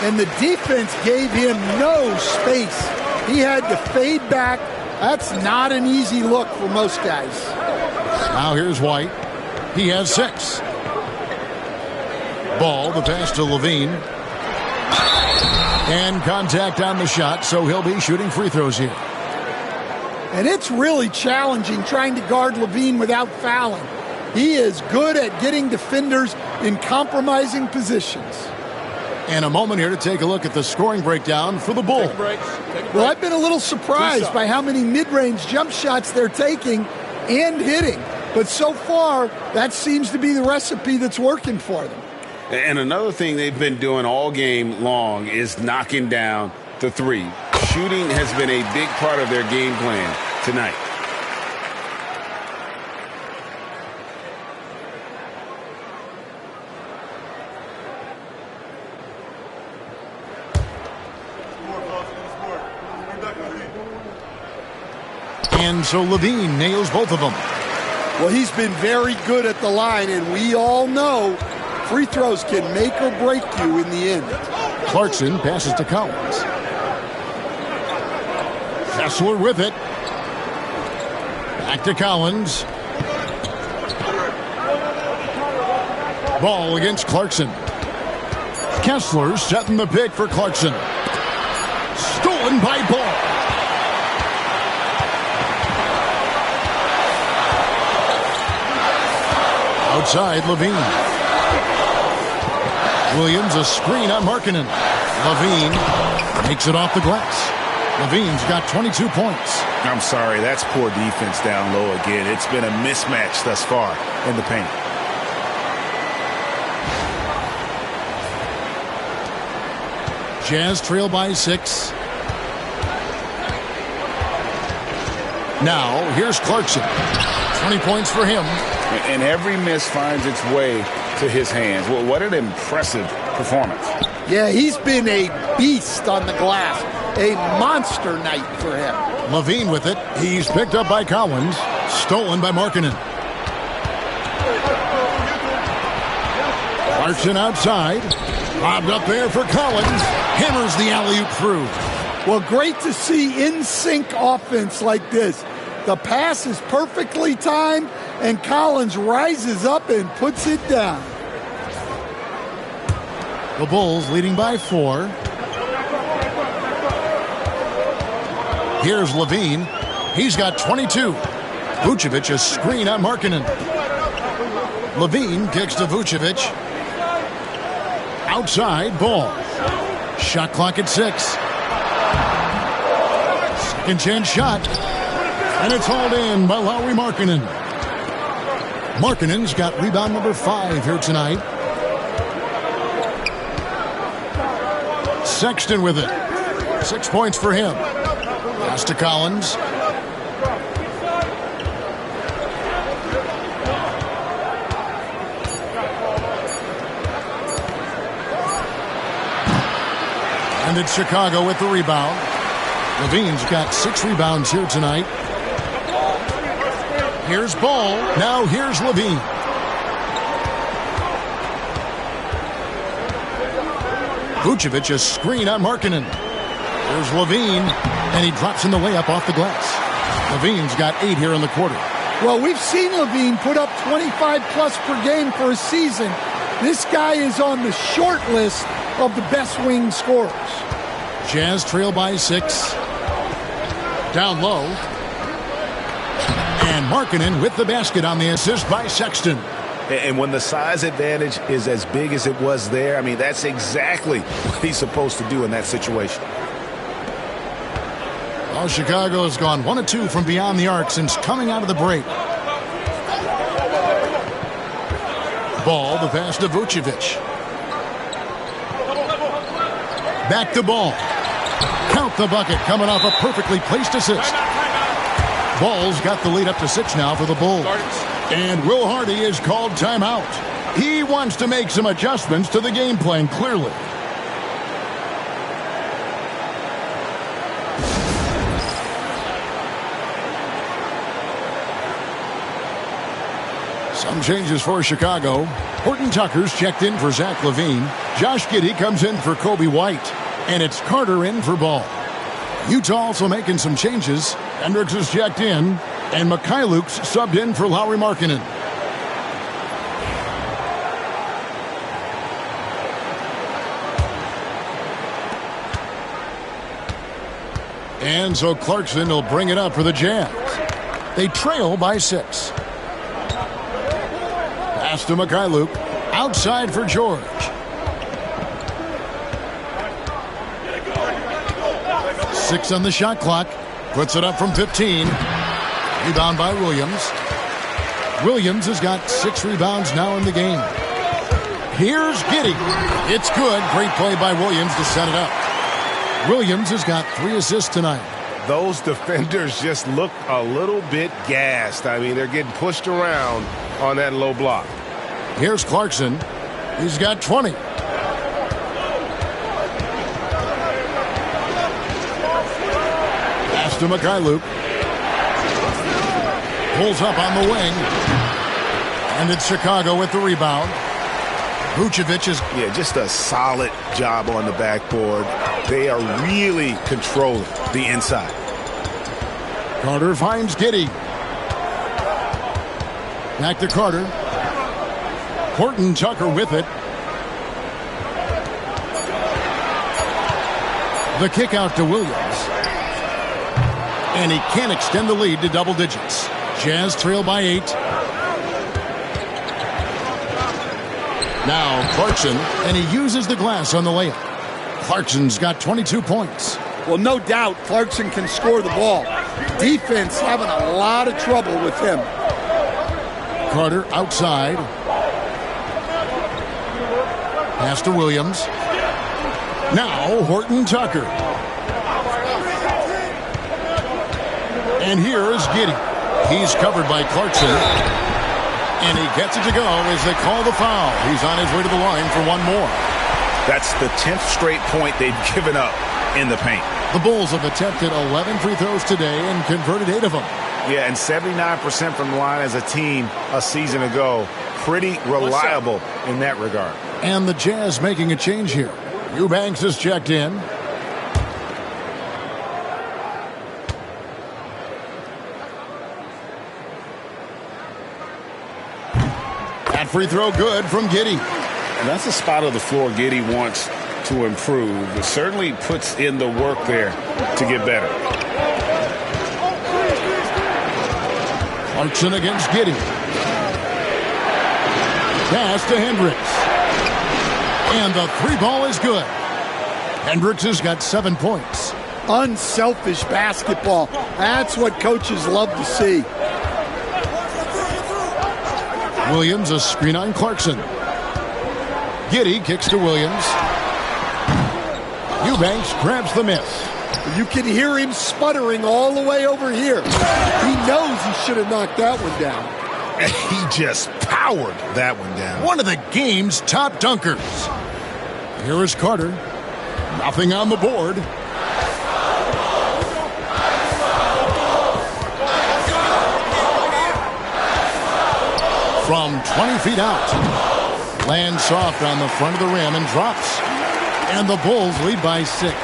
And the defense gave him no space He had to fade back. That's not an easy look for most guys. Now here's White. He has 6. Ball, the pass to Levine. And contact on the shot, so he'll be shooting free throws here. And it's really challenging trying to guard Levine without fouling. He is good at getting defenders in compromising positions. And a moment here to take a look at the scoring breakdown for the Bulls. Well, I've been a little surprised by how many mid-range jump shots they're taking and hitting. But so far, that seems to be the recipe that's working for them. And another thing they've been doing all game long is knocking down the three. Shooting has been a big part of their game plan tonight. And so Levine nails both of them. Well, he's been very good at the line, and we all know free throws can make or break you in the end. Clarkson passes to Collins. Kessler with it. Back to Collins. Ball against Clarkson. Kessler setting the pick for Clarkson. Stolen by Ball. Outside, Levine. Williams, a screen on Markkanen. Levine makes it off the glass. Levine's got 22 points. I'm sorry, that's poor defense down low again. It's been a mismatch thus far in the paint. Jazz trail by 6. Now, here's Clarkson. 20 points for him. And every miss finds its way to his hands. Well, what an impressive performance. Yeah, he's been a beast on the glass. A monster night for him. Levine with it. He's picked up by Collins. Stolen by Markkanen. Clarkson outside. Lobbed up there for Collins. Hammers the alley-oop through. Well, great to see in-sync offense like this. The pass is perfectly timed, and Collins rises up and puts it down. The Bulls leading by 4. Here's Levine. He's got 22. Vucevic a screen on Markkanen. Levine kicks to Vucevic. Outside, Ball. Shot clock at 6. Second chance shot. And it's hauled in by Lauri Markkanen. Markkanen's got rebound number 5 here tonight. Sexton with it. 6 points for him. Pass to Collins. And it's Chicago with the rebound. Levine's got 6 rebounds here tonight. Here's Ball. Now here's Levine. Vucevic a screen on Markkanen. Here's Levine, and he drops in the layup off the glass. Levine's got 8 here in the quarter. Well, we've seen Levine put up 25-plus per game for a season. This guy is on the short list of the best wing scorers. Jazz trail by 6. Down low. And Markkanen with the basket on the assist by Sexton. And when the size advantage is as big as it was there, I mean, that's exactly what he's supposed to do in that situation. Well, Chicago has gone 1 of 2 from beyond the arc since coming out of the break. Ball, the pass to Vucevic. Back to Ball. Count the bucket coming off a perfectly placed assist. Ball's got the lead up to 6 now for the Bulls. And Will Hardy is called timeout. He wants to make some adjustments to the game plan, clearly. Some changes for Chicago. Horton Tucker's checked in for Zach LaVine. Josh Giddey comes in for Kobe White. And it's Carter in for Ball. Utah also making some changes. Hendricks is checked in, and Mikhailuk's subbed in for Lauri Markkanen. And so Clarkson will bring it up for the Jazz. They trail by 6. Pass to Mikhailuk. Outside for George. Six on the shot clock. Puts it up from 15. Rebound by Williams. Williams has got 6 rebounds now in the game. Here's Giddey. It's good. Great play by Williams to set it up. Williams has got 3 assists tonight. Those defenders just look a little bit gassed. I mean, they're getting pushed around on that low block. Here's Clarkson. He's got 20. Pass to Mikhailuk. Pulls up on the wing. And it's Chicago with the rebound. Vucevic is... Yeah, just a solid job on the backboard. They are really controlling the inside. Carter finds Giddey. Back to Carter. Horton Tucker with it. The kick out to Williams. And he can't extend the lead to double digits. Jazz trail by 8. Now Clarkson, and he uses the glass on the layup. Clarkson's got 22 points. Well, no doubt Clarkson can score the ball. Defense having a lot of trouble with him. Carter outside. Pass to Williams. Now Horton Tucker. And here is Giddey. He's covered by Clarkson. And he gets it to go as they call the foul. He's on his way to the line for one more. That's the 10th straight point they've given up in the paint. The Bulls have attempted 11 free throws today and converted 8 of them. Yeah, and 79% from the line as a team a season ago. Pretty reliable in that regard. And the Jazz making a change here. Eubanks is checked in. That free throw good from Giddey. And that's a spot of the floor Giddey wants to improve. It certainly puts in the work there to get better. Clarkson against Giddey. Pass to Hendricks. And the 3 ball is good. Hendricks has got 7 points. Unselfish basketball. That's what coaches love to see. Williams a screen on Clarkson. Giddey kicks to Williams. Eubanks grabs the miss. You can hear him sputtering all the way over here. He knows he should have knocked that one down. And he just powered that one down. One of the game's top dunkers. Here is Carter. Nothing on the board. From 20 feet out. Lands soft on the front of the rim and drops. And the Bulls lead by 6.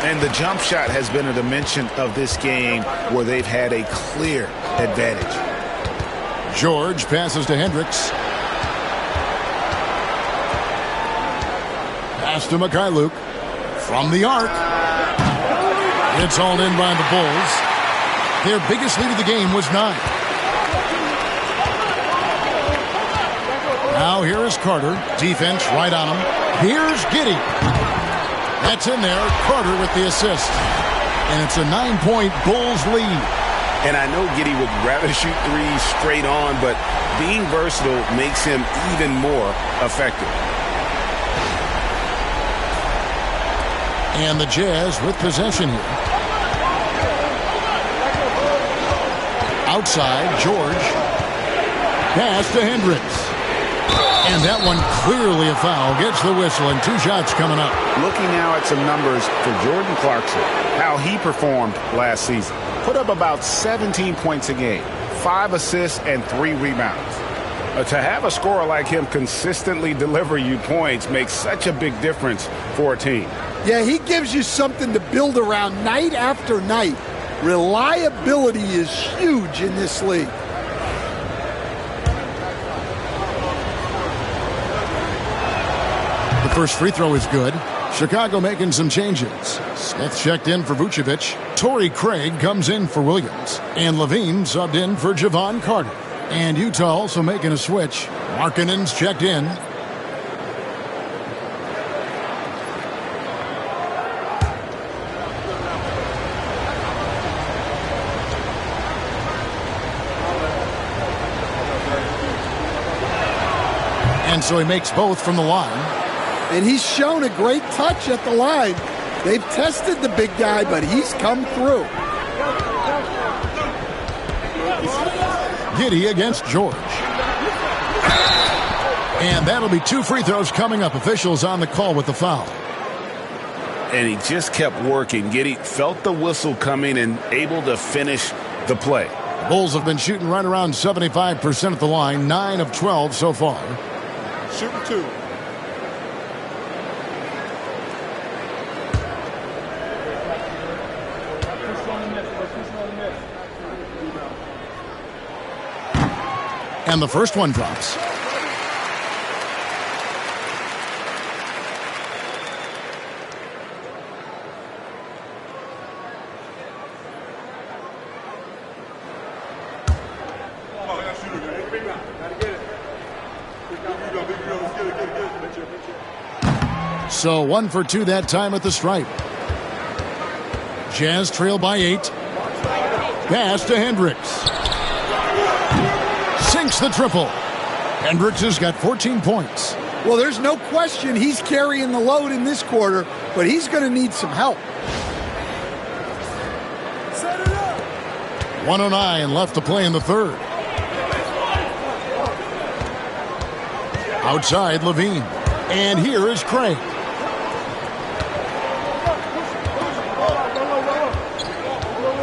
And the jump shot has been a dimension of this game where they've had a clear advantage. George passes to Hendricks. Pass to Mikhailuk. From the arc. It's hauled in by the Bulls. Their biggest lead of the game was 9. Now here is Carter. Defense right on him. Here's Giddey. That's in there. Carter with the assist. And it's a 9-point Bulls lead. And I know Giddey would rather shoot threes straight on, but being versatile makes him even more effective. And the Jazz with possession here. Outside, George. Pass to Hendricks. And that one clearly a foul. Gets the whistle and 2 shots coming up. Looking now at some numbers for Jordan Clarkson, how he performed last season. Put up about 17 points a game, 5 assists and 3 rebounds. To have a scorer like him consistently deliver you points makes such a big difference for a team. Yeah, he gives you something to build around night after night. Reliability is huge in this league. The first free throw is good. Chicago making some changes. Smith checked in for Vucevic. Torrey Craig comes in for Williams. And Levine subbed in for Javon Carter. And Utah also making a switch. Markkanen's checked in. And so he makes both from the line. And he's shown a great touch at the line. They've tested the big guy, but he's come through. Giddey against George. And that'll be 2 free throws coming up. Officials on the call with the foul. And he just kept working. Giddey felt the whistle coming and able to finish the play. The Bulls have been shooting right around 75% at the line. 9 of 12 so far. Shooting 2. And the first one drops. So 1 for 2 that time at the stripe. Jazz trail by 8. Pass to Hendricks. Sinks the triple. Hendricks has got 14 points. Well, there's no question he's carrying the load in this quarter, but he's going to need some help. 1:09 left to play in the third. Outside Levine. And here is Craig.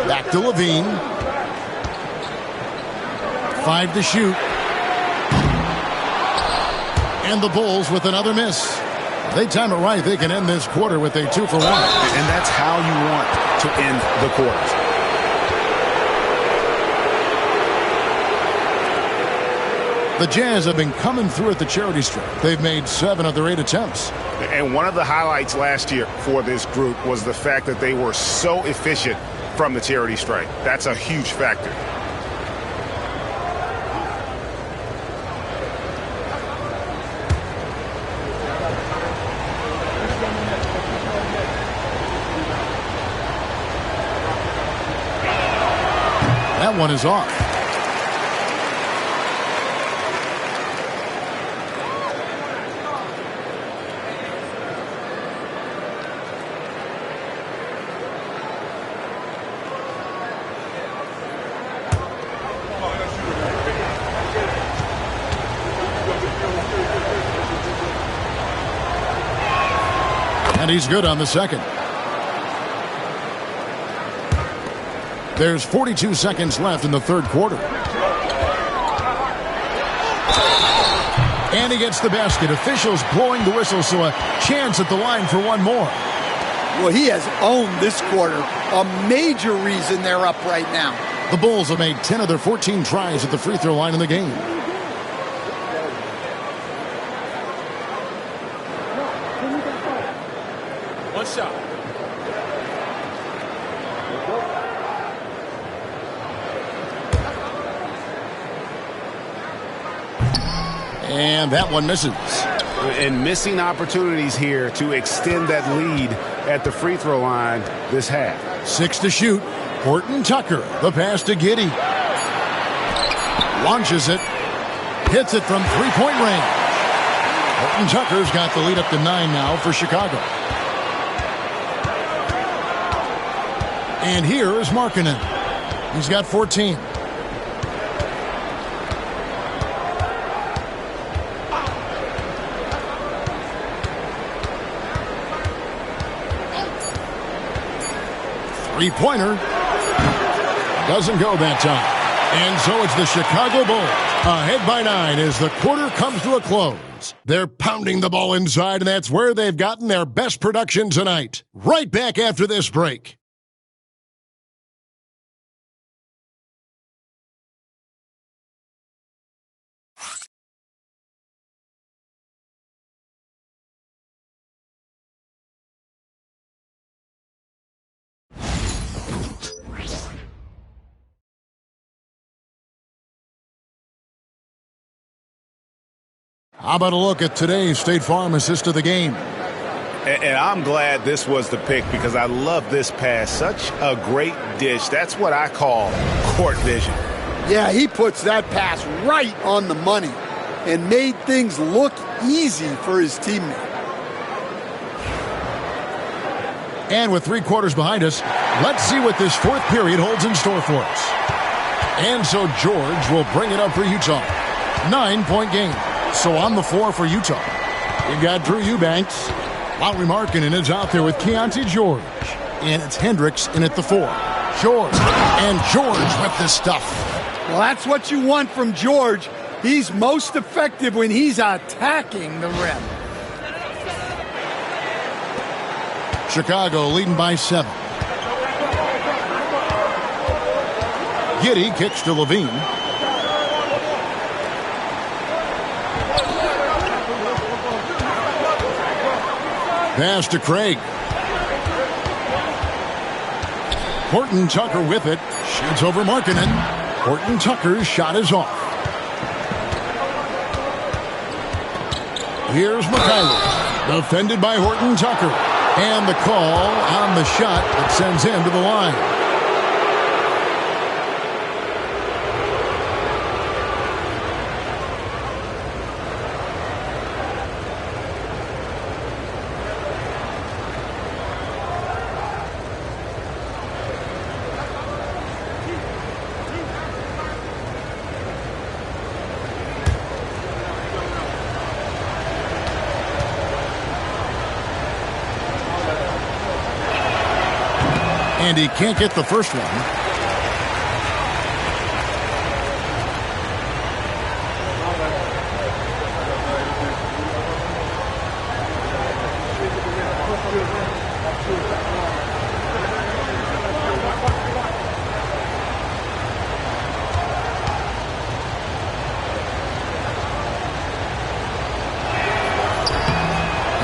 Back to Levine. 5 to shoot. And the Bulls with another miss. They time it right. They can end this quarter with a 2 for 1. And that's how you want to end the quarters. The Jazz have been coming through at the charity stripe. They've made 7 of their 8 attempts. And one of the highlights last year for this group was the fact that they were so efficient from the charity stripe. That's a huge factor. That one is off. And he's good on the second. There's 42 seconds left in the third quarter. And he gets the basket. Officials blowing the whistle, so a chance at the line for one more. Well, he has owned this quarter. A major reason they're up right now. The Bulls have made 10 of their 14 tries at the free throw line in the game. One shot. And that one misses. And missing opportunities here to extend that lead at the free throw line this half. 6 to shoot. Horton Tucker, the pass to Giddey. Launches it. Hits it from three-point range. Horton Tucker's got the lead up to 9 now for Chicago. And here is Markkanen. He's got 14. Three-pointer. Doesn't go that time. And so it's the Chicago Bulls Ahead by 9 as the quarter comes to a close. They're pounding the ball inside, and that's where they've gotten their best production tonight. Right back after this break. How about a look at today's State Farm assist of the game? And I'm glad this was the pick because I love this pass. Such a great dish. That's what I call court vision. Yeah, he puts that pass right on the money and made things look easy for his teammate. And with 3 quarters behind us, let's see what this fourth period holds in store for us. And so George will bring it up for Utah. 9-point game. So on the floor for Utah, you got Drew Eubanks. Lauri Markkanen is out there with Keontae George. And it's Hendricks in at the 4. George. And George with the stuff. Well, that's what you want from George. He's most effective when he's attacking the rim. Chicago leading by 7. Giddey kicks to Levine. Pass to Craig. Horton Tucker with it. Shoots over Markkanen. Horton Tucker's shot is off. Here's Mikhailuk. Defended by Horton Tucker. And the call on the shot that sends him to the line. And he can't get the first one.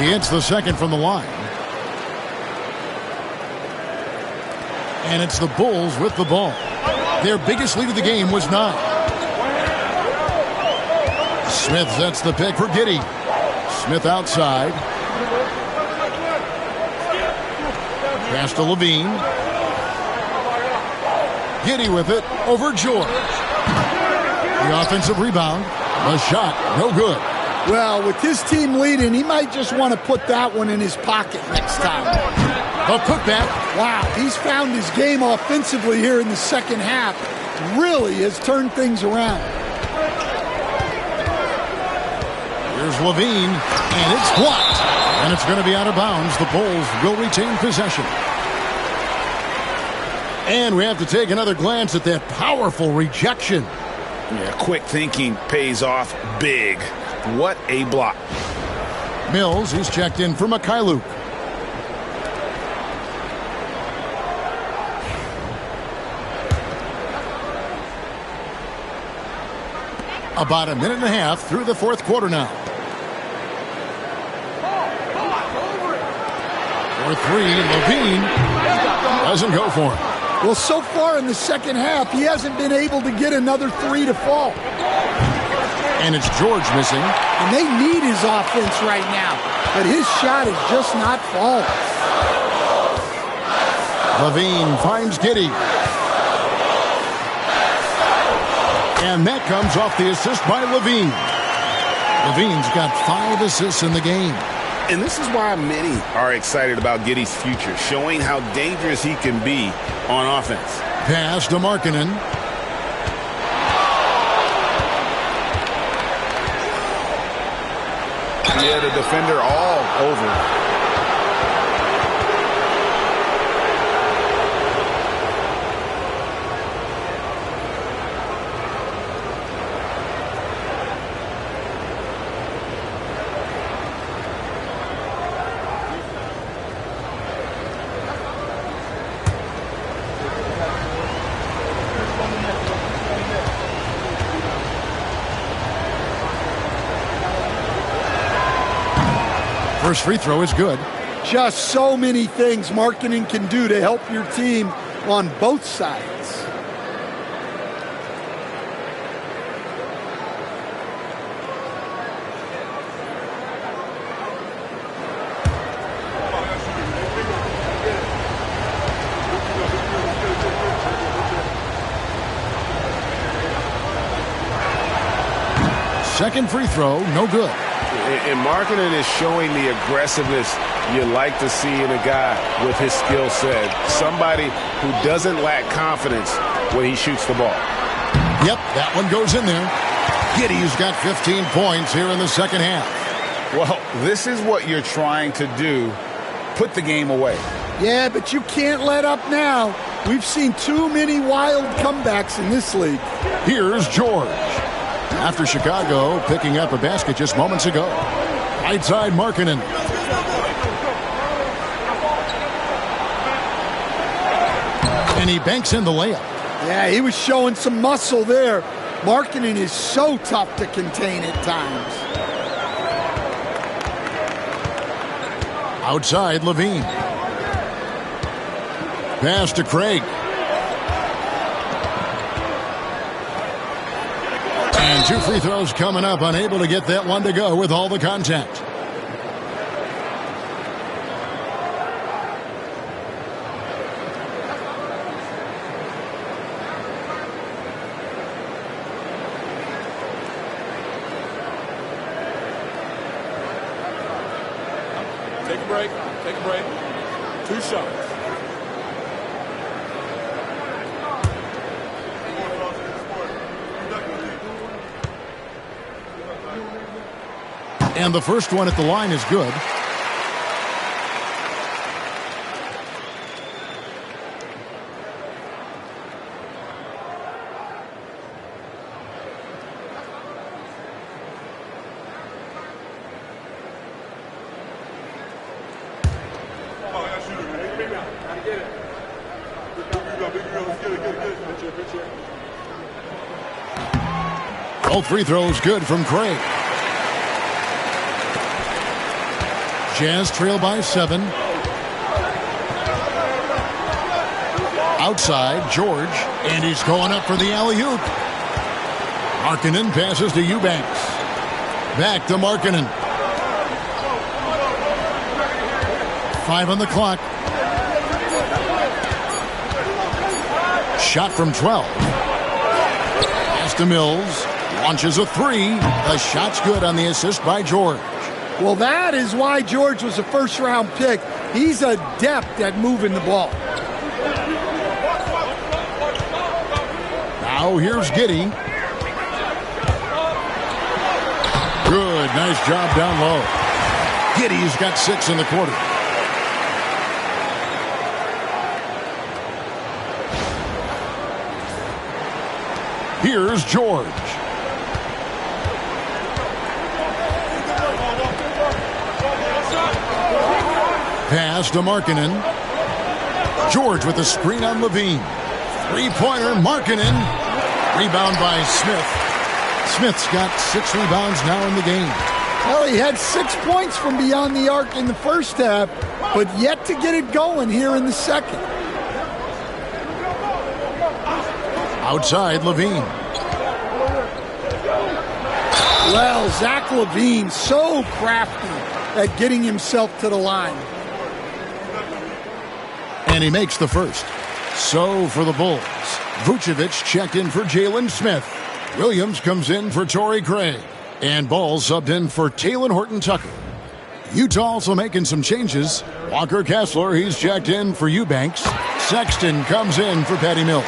He hits the second from the line. And it's the Bulls with the ball. Their biggest lead of the game was 9. Smith sets the pick for Giddey. Smith outside. Pass to Levine. Giddey with it over George. The offensive rebound. A shot, no good. Well, with his team leading, he might just want to put that one in his pocket next time. A putback. Wow, he's found his game offensively here in the second half. Really has turned things around. Here's Levine, and it's blocked. And it's going to be out of bounds. The Bulls will retain possession. And we have to take another glance at that powerful rejection. Yeah, quick thinking pays off big. What a block. Mills, he's checked in for Mikhailuk. About a minute and a half through the fourth quarter now. For 3, Levine doesn't go for him. Well, so far in the second half, he hasn't been able to get another 3 to fall. And it's George missing. And they need his offense right now. But his shot is just not falling. Levine finds Giddey. And that comes off the assist by Levine. Levine's got 5 assists in the game. And this is why many are excited about Giddey's future, showing how dangerous he can be on offense. Pass to Markkanen. He had a defender all over. First free throw is good. Just so many things Markkanen can do to help your team on both sides. Second free throw, no good. And Markkanen is showing the aggressiveness you like to see in a guy with his skill set. Somebody who doesn't lack confidence when he shoots the ball. Yep, that one goes in there. Giddey's got 15 points here in the second half. Well, this is what you're trying to do. Put the game away. Yeah, but you can't let up now. We've seen too many wild comebacks in this league. Here's George. After Chicago picking up a basket just moments ago. Right side, Markkanen. And he banks in the layup. Yeah, he was showing some muscle there. Markkanen is so tough to contain at times. Outside, Levine. Pass to Craig. And two free throws coming up, unable to get that one to go with all the contact. Take a break. Take a break. 2 shots. And the first one at the line is good. Both free throws good from Craig. Jazz trail by 7. Outside, George, and he's going up for the alley-oop. Markkanen passes to Eubanks. Back to Markkanen. 5 on the clock. Shot from 12. Pass to Mills. Launches a 3. The shot's good on the assist by George. Well, that is why George was a first-round pick. He's adept at moving the ball. Now here's Giddey. Good, nice job down low. Giddey's got 6 in the quarter. Here's George. Pass to Markkanen. George with the screen on Levine. Three-pointer, Markkanen. Rebound by Smith. Smith's got 6 rebounds now in the game. Well, he had 6 points from beyond the arc in the first half, but yet to get it going here in the second. Outside, Levine. Well, Zach Levine, so crafty at getting himself to the line. And he makes the first. So for the Bulls, Vucevic checked in for Jalen Smith. Williams comes in for Torrey Craig. And Ball subbed in for Talen Horton-Tucker. Utah also making some changes. Walker Kessler, he's checked in for Eubanks. Sexton comes in for Patty Mills.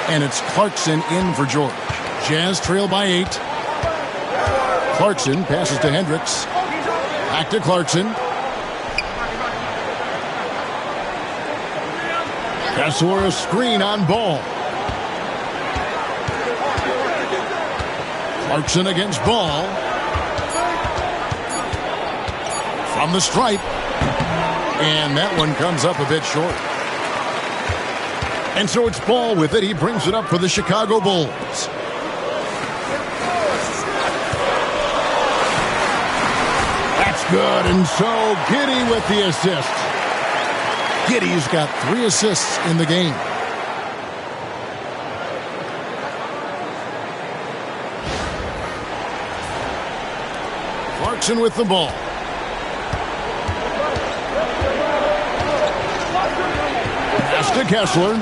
And it's Clarkson in for George. Jazz trail by 8. Clarkson passes to Hendricks. Back to Clarkson. Kessler a screen on Ball. Clarkson against Ball. From the stripe. And that one comes up a bit short. And so it's Ball with it. He brings it up for the Chicago Bulls. That's good, and so Giddey with the assist. Giddey's got 3 assists in the game. Clarkson with the ball. Pass to Kessler.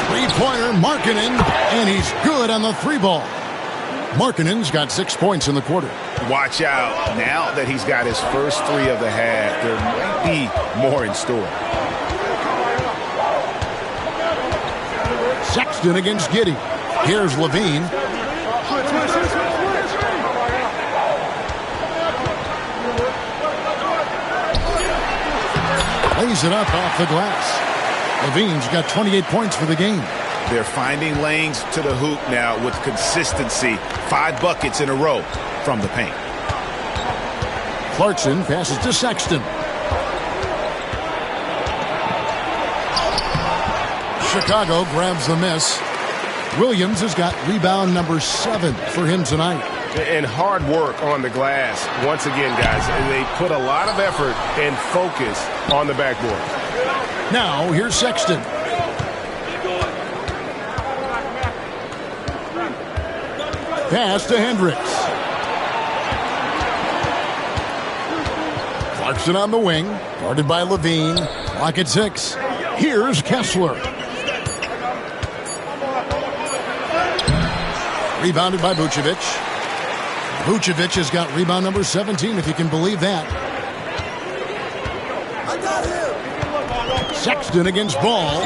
Three-pointer, Markkanen, and he's good on the 3-ball. Markkanen's got 6 points in the quarter. Watch out. Now that he's got his first 3 of the half, there might be more in store. Sexton against Giddey. Here's Levine. Lays it up off the glass. Levine's got 28 points for the game. They're finding lanes to the hoop now with consistency. 5 buckets in a row from the paint. Clarkson passes to Sexton. Chicago grabs the miss. Williams has got rebound number 7 for him tonight. And hard work on the glass. Once again, guys, they put a lot of effort and focus on the backboard. Now, here's Sexton. Pass to Hendricks. Clarkson on the wing, guarded by Levine. Clock at 6. Here's Kessler. Rebounded by Vucevic. Vucevic has got rebound number 17, if you can believe that. I got him. Sexton against Ball.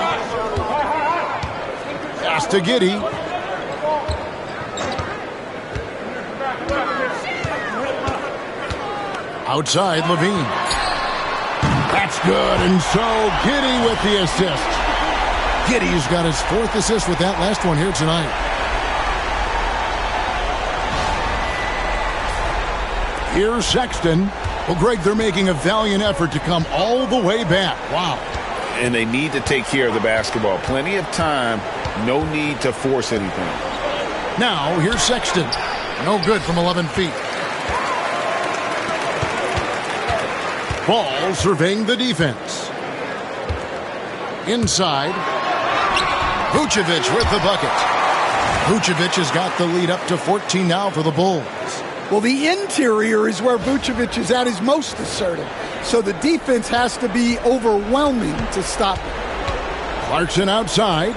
Pass to Giddey. Outside, Levine. That's good, and so Giddey with the assist. Giddey's got his 4th assist with that last one here tonight. Here's Sexton. Well, Greg, they're making a valiant effort to come all the way back. Wow. And they need to take care of the basketball. Plenty of time. No need to force anything. Now, here's Sexton. No good from 11 feet. Ball surveying the defense. Inside. Vucevic with the bucket. Vucevic has got the lead up to 14 now for the Bulls. Well, the interior is where Vucevic is at his most assertive. So the defense has to be overwhelming to stop it. Clarkson outside.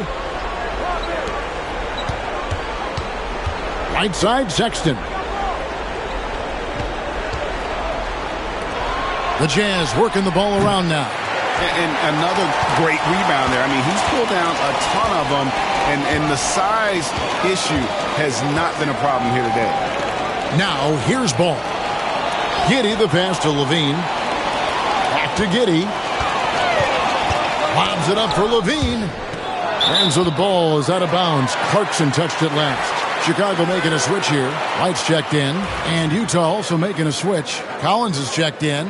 Right side, Sexton. The Jazz working the ball around now. And another great rebound there. I mean, he's pulled down a ton of them, and the size issue has not been a problem here today. Now, here's Ball. Giddey, the pass to Levine. Back to Giddey. Lobs it up for Levine. Hands of the ball is out of bounds. Clarkson touched it last. Chicago making a switch here. White's checked in. And Utah also making a switch. Collins is checked in.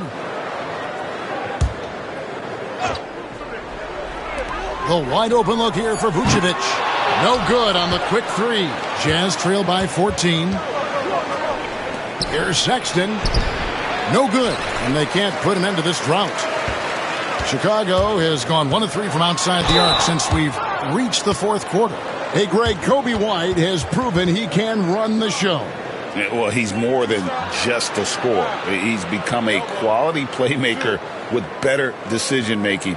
The wide open look here for Vucevic. No good on the quick 3. Jazz trail by 14. Here's Sexton. No good. And they can't put an end to this drought. Chicago has gone 1 of 3 from outside the arc since we've reached the 4th quarter. Hey, Greg, Coby White has proven he can run the show. Well, he's more than just a scorer. He's become a quality playmaker with better decision-making.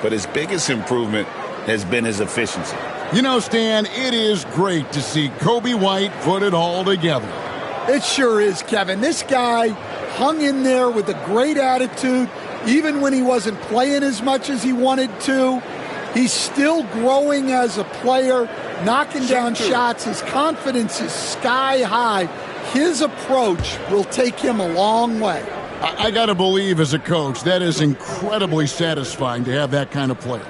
But his biggest improvement has been his efficiency. You know, Stan, it is great to see Coby White put it all together. It sure is, Kevin. This guy hung in there with a great attitude, even when he wasn't playing as much as he wanted to. He's still growing as a player, knocking down shots. His confidence is sky high. His approach will take him a long way. I got to believe as a coach, that is incredibly satisfying to have that kind of player.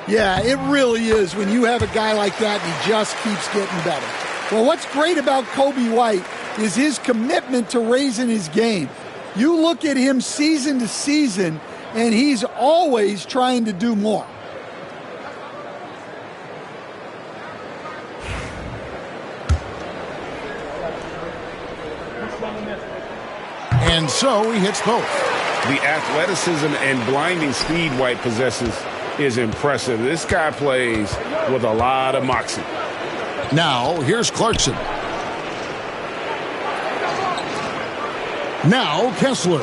Yeah, it really is when you have a guy like that and he just keeps getting better. Well, what's great about Coby White is his commitment to raising his game. You look at him season to season, and he's always trying to do more. And so he hits both. The athleticism and blinding speed White possesses is impressive. This guy plays with a lot of moxie. Now, here's Clarkson. Now, Kessler.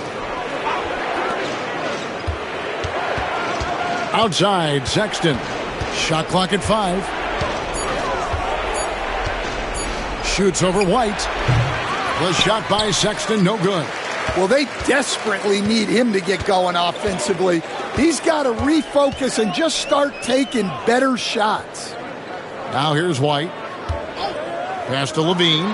Outside, Sexton. Shot clock at 5. Shoots over White. The shot by Sexton, no good. Well, they desperately need him to get going offensively. He's got to refocus and just start taking better shots. Now here's White. Pass to Levine.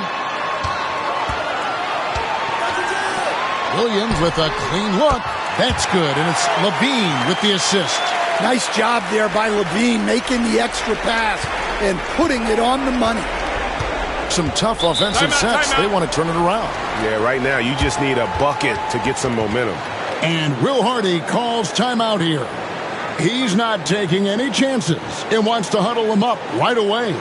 Williams with a clean look. That's good, and it's Levine with the assist. Nice job there by Levine, making the extra pass and putting it on the money. Some tough offensive sets. They want to turn it around. Yeah, right now you just need a bucket to get some momentum. And Will Hardy calls timeout here. He's not taking any chances and wants to huddle them up right away.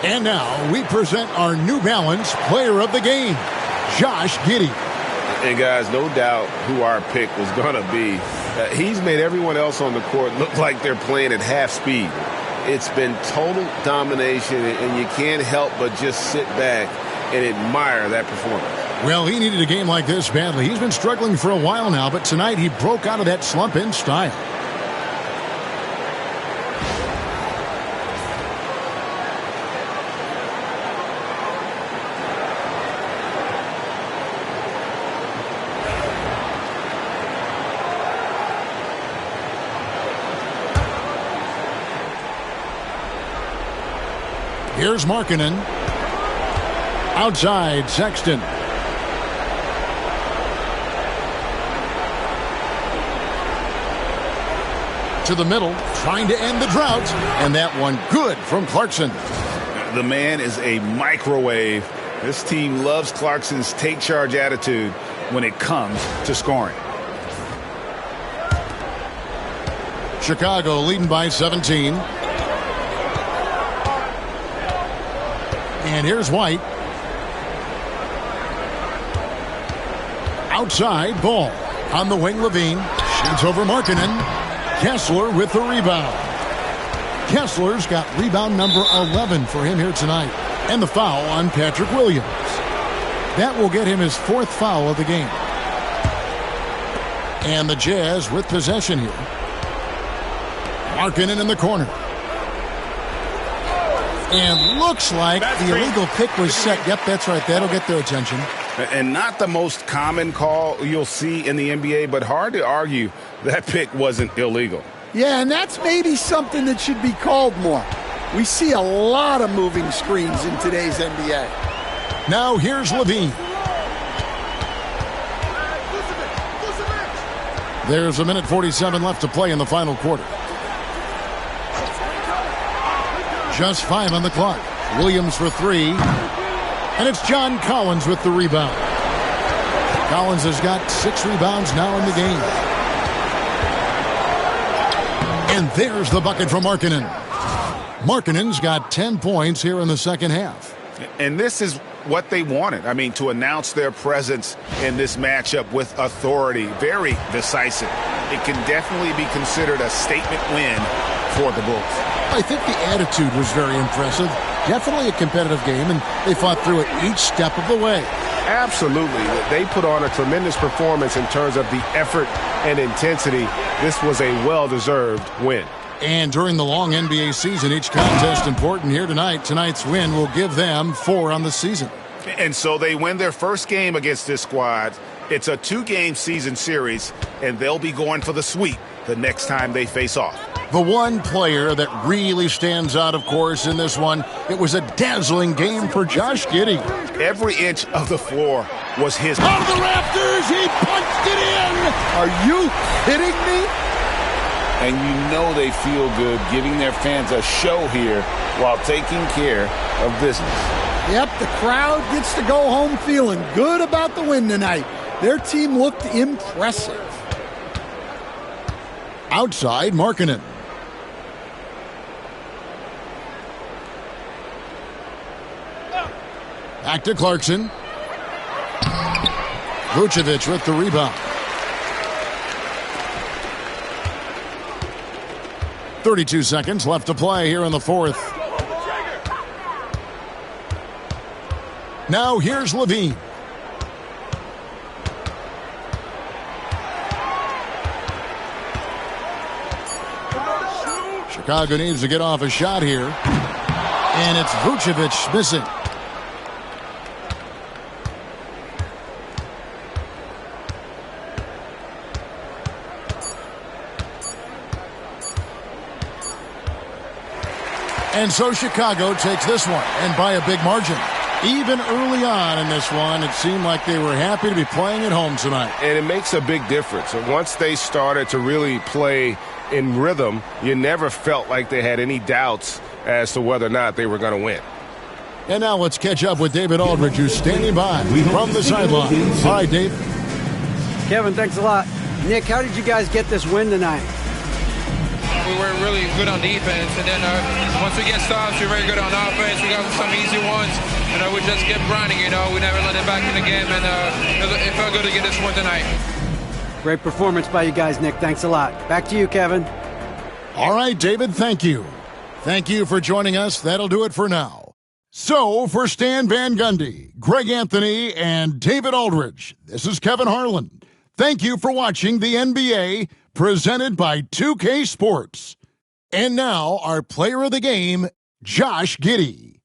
And now we present our New Balance Player of the Game, Josh Giddey. And guys, no doubt who our pick was going to be. He's made everyone else on the court look like they're playing at half speed. It's been total domination, and you can't help but just sit back and admire that performance. Well, he needed a game like this badly. He's been struggling for a while now, but tonight he broke out of that slump in style. Here's Markkanen. Outside, Sexton. To the middle, trying to end the drought. And that one good from Clarkson. The man is a microwave. This team loves Clarkson's take charge attitude when it comes to scoring. Chicago leading by 17. And here's White. Outside, Ball. On the wing, Levine. Shoots over Markkanen. Kessler with the rebound. Kessler's got rebound number 11 for him here tonight. And the foul on Patrick Williams. That will get him his 4th foul of the game. And the Jazz with possession here. Markkanen in the corner. And looks like the illegal pick was set. Yep, that's right. That'll get their attention. And not the most common call you'll see in the NBA, but hard to argue that pick wasn't illegal. Yeah, and that's maybe something that should be called more. We see a lot of moving screens in today's NBA. Now here's Levine. There's 1:47 left to play in the final quarter. Just 5 on the clock. Williams for 3. And it's John Collins with the rebound. Collins has got 6 rebounds now in the game. And there's the bucket from Markkanen. Markkanen's got 10 points here in the second half. And this is what they wanted. I mean, to announce their presence in this matchup with authority. Very decisive. It can definitely be considered a statement win for the Bulls. I think the attitude was very impressive. Definitely a competitive game, and they fought through it each step of the way. Absolutely. They put on a tremendous performance in terms of the effort and intensity. This was a well-deserved win. And during the long NBA season, each contest important here tonight. Tonight's win will give them 4 on the season. And so they win their first game against this squad. It's a 2-game season series, and they'll be going for the sweep the next time they face off. The one player that really stands out, of course, in this one, it was a dazzling game for Josh Giddey. Every inch of the floor was his. Out of the rafters, he punched it in! Are you kidding me? and you know they feel good giving their fans a show here while taking care of business. Yep, the crowd gets to go home feeling good about the win tonight. Their team looked impressive. Outside, Markkanen. Back to Clarkson. Vucevic with the rebound. 32 seconds left to play here in the fourth. Now here's Levine. Chicago needs to get off a shot here. And it's Vucevic missing. And so Chicago takes this one, and by a big margin. Even early on in this one, it seemed like they were happy to be playing at home tonight. And it makes a big difference. Once they started to really play in rhythm, you never felt like they had any doubts as to whether or not they were going to win. And now let's catch up with David Aldridge, who's standing by from the sideline. All right, Dave. Kevin, thanks a lot. Nick, how did you guys get this win tonight? We were really good on defense, and then once we get stops, we're very good on offense. We got some easy ones, and we just kept grinding. We never let it back in the game, and it felt good to get this one tonight. Great performance by you guys, Nick. Thanks a lot. Back to you, Kevin. All right, David, thank you. Thank you for joining us. That'll do it for now. So, for Stan Van Gundy, Greg Anthony, and David Aldridge, this is Kevin Harlan. Thank you for watching the NBA, presented by 2K Sports. And now, our player of the game, Josh Giddey.